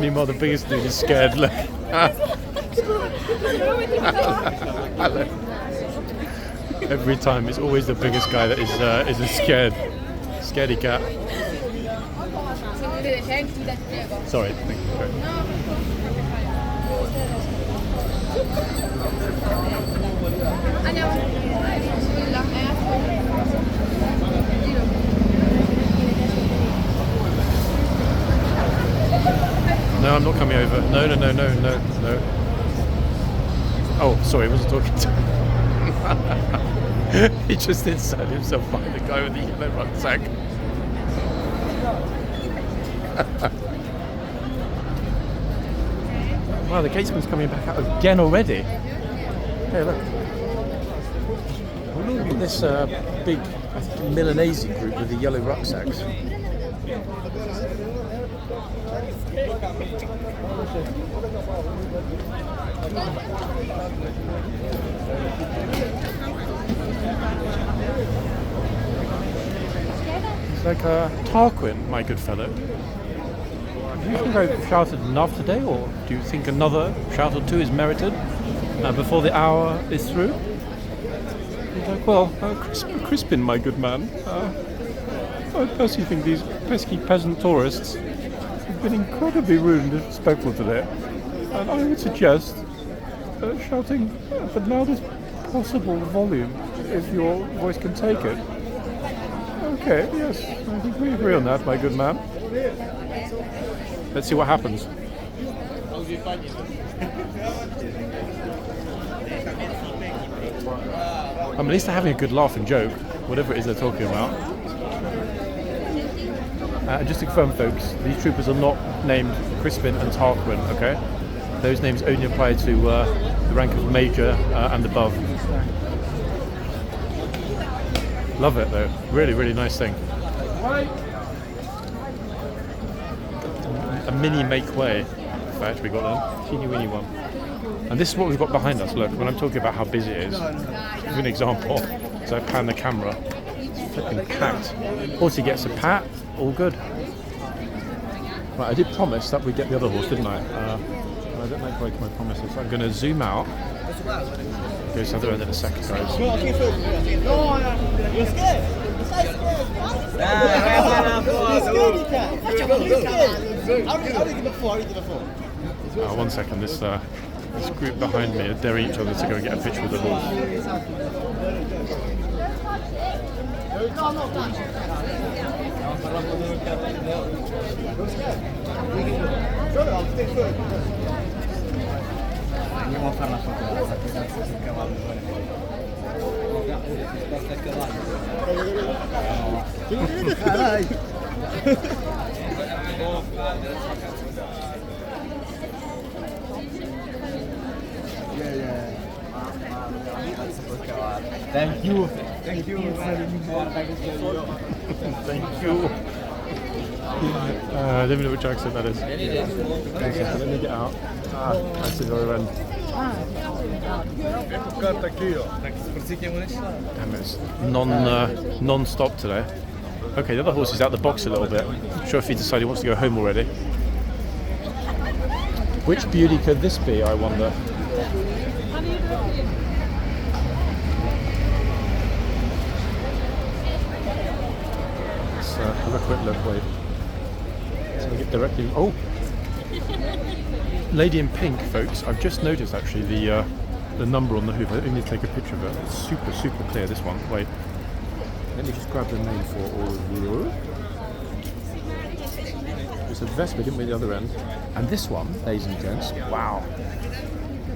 Meanwhile, the biggest dude is scared. Look. Hello. Every time, it's always the biggest guy that is a scaredy cat. Sorry. Thank you. No, I'm not coming over. No. Oh, sorry, I wasn't talking to him. He just inserted himself behind the guy with the yellow rucksack. Wow, the gatesman's coming back out again already. Hey, look. Look at this big Milanese group with the yellow rucksacks. It's like Tarquin, my good fellow. Do you think I've shouted enough today, or do you think another shout or two is merited before the hour is through? He's like, well, Crispin, my good man. I personally think these pesky peasant tourists have been incredibly rude and disrespectful today. And I would suggest shouting at the loudest possible volume if your voice can take it. Okay, yes, I think we agree on that, my good man. Let's see what happens. At least they're having a good laugh and joke, whatever it is they're talking about. Just to confirm, folks, these troopers are not named Crispin and Tarquin, okay? Those names only apply to the rank of Major and above. Love it though, really, really nice thing. A mini make way, in fact, we got them. Teeny weeny one. And this is what we've got behind us, look, when I'm talking about how busy it is. Give an example, so I pan the camera. It's flipping packed. Horsey gets a pat, all good. Right, I did promise that we'd get the other horse, didn't I? I don't make break my promises. So I'm going to zoom out. Go to the other end in a second, guys. One second, this group behind me are daring each other to go and get a picture with the horse. Thank you. Thank you. I don't know which accent that is. Let me get out. That's the other end. Damn, it's non-stop today. Okay, the other horse is out the box a little bit. Not sure if he decided he wants to go home already. Which beauty could this be, I wonder? Let's have a quick look, wait. So we get directly... Oh! Lady in pink, folks. I've just noticed actually the number on the hoof. I don't need to take a picture of it. It's super, super clear, this one. Wait. Let me just grab the name for all of you. It's a Vespa, didn't we, the other end? And this one, ladies and gents, wow.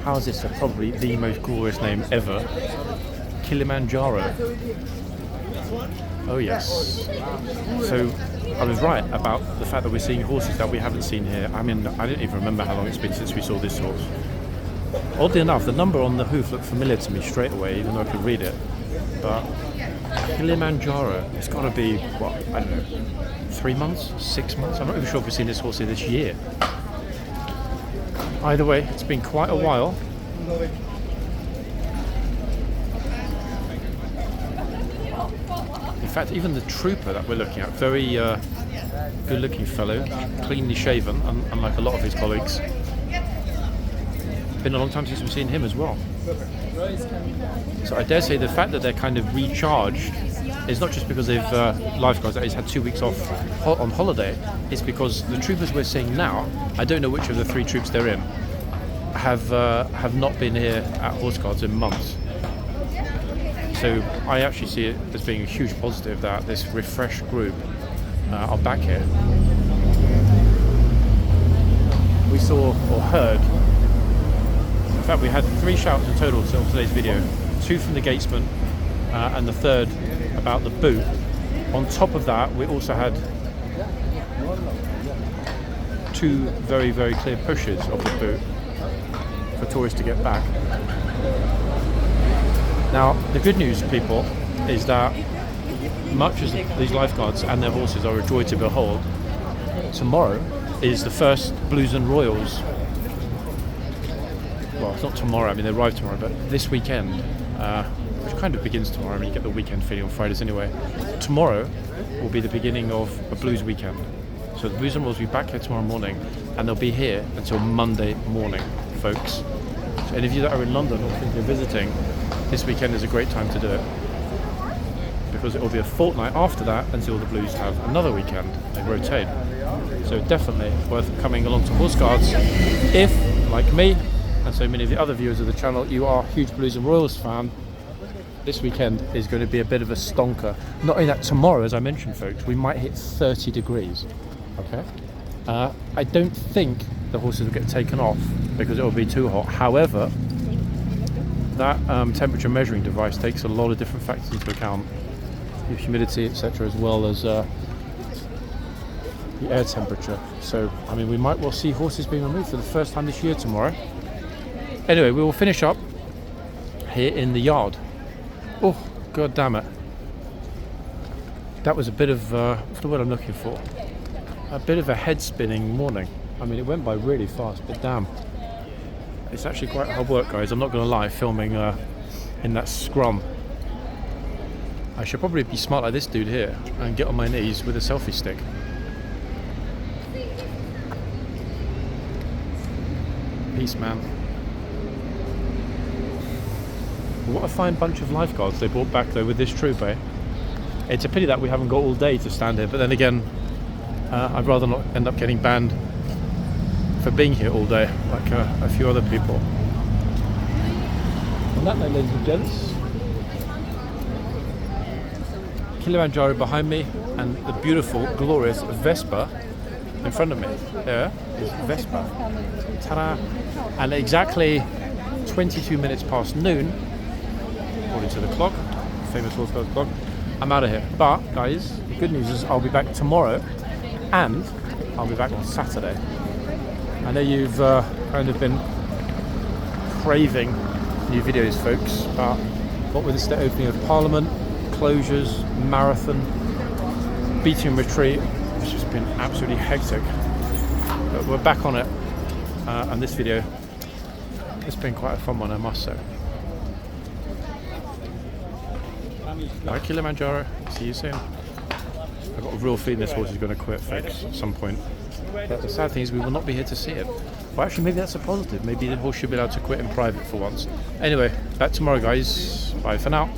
How is this probably the most glorious name ever? Kilimanjaro. Oh yes. So I was right about the fact that we're seeing horses that we haven't seen here. I mean, I don't even remember how long it's been since we saw this horse. Oddly enough, the number on the hoof looked familiar to me straight away, even though I could read it. But Kilimanjaro, it's got to be, what, I don't know, 3 months, 6 months? I'm not even sure if we've seen this horse here this year. Either way, it's been quite a while. In fact, even the trooper that we're looking at, very good-looking fellow, cleanly shaven, unlike a lot of his colleagues. Been a long time since we've seen him as well. So I dare say the fact that they're kind of recharged is not just because they've lifeguards that he's had 2 weeks off on holiday. It's because the troopers we're seeing now, I don't know which of the 3 troops they're in, have not been here at horseguards in months. So I actually see it as being a huge positive that this refreshed group are back here. We saw or heard, in fact we had 3 shouts in total on today's video, 2 from the gatesman and the 3rd about the boot. On top of that, we also had 2 very, very clear pushes of the boot for tourists to get back. Now, the good news, people, is that much as these lifeguards and their horses are a joy to behold, tomorrow is the first Blues and Royals. Well, it's not tomorrow, I mean they arrive tomorrow, but this weekend, which kind of begins tomorrow, I mean you get the weekend feeling on Fridays anyway. Tomorrow will be the beginning of a Blues weekend. So the Blues and Royals will be back here tomorrow morning, and they'll be here until Monday morning, folks. So any of you that are in London or thinking of visiting, this weekend is a great time to do it, because it will be a fortnight after that until the Blues have another weekend. They rotate. So definitely worth coming along to horseguards if, like me and so many of the other viewers of the channel, you are a huge Blues and Royals fan, this weekend is going to be a bit of a stonker. Not only that, tomorrow, as I mentioned, folks, we might hit 30 degrees. Okay. I don't think the horses will get taken off because it will be too hot. However, that temperature measuring device takes a lot of different factors into account, the humidity, etc., as well as the air temperature. So, I mean, we might well see horses being removed for the first time this year tomorrow. Anyway, we will finish up here in the yard. Oh, god damn it. That was a bit of, what's the word I'm looking for? A bit of a head-spinning morning. I mean, it went by really fast, but damn. It's actually quite hard work, guys. I'm not going to lie, filming in that scrum. I should probably be smart like this dude here and get on my knees with a selfie stick. Peace, man. What a fine bunch of lifeguards they brought back though with this troop, eh? It's a pity that we haven't got all day to stand here, but then again, I'd rather not end up getting banned for being here all day, like a few other people. On that note, ladies and gents, Kilimanjaro behind me and the beautiful, glorious Vespa in front of me. There is Vespa. Ta-da! And exactly 22 minutes past noon, according to the clock, famous horseguards clock, I'm out of here. But guys, the good news is I'll be back tomorrow and I'll be back on Saturday. I know you've kind of been craving new videos, folks, but what with the opening of Parliament, closures, marathon, beating retreat, it's just been absolutely hectic. But we're back on it, and this video, it's been quite a fun one, I must say. Bye Kilimanjaro, see you soon. I've got a real feeling this horse is going to quit, folks, at some point. But the sad thing is we will not be here to see it. Well, actually, maybe that's a positive. Maybe the horse should be allowed to quit in private for once. Anyway, back tomorrow, guys. Bye for now.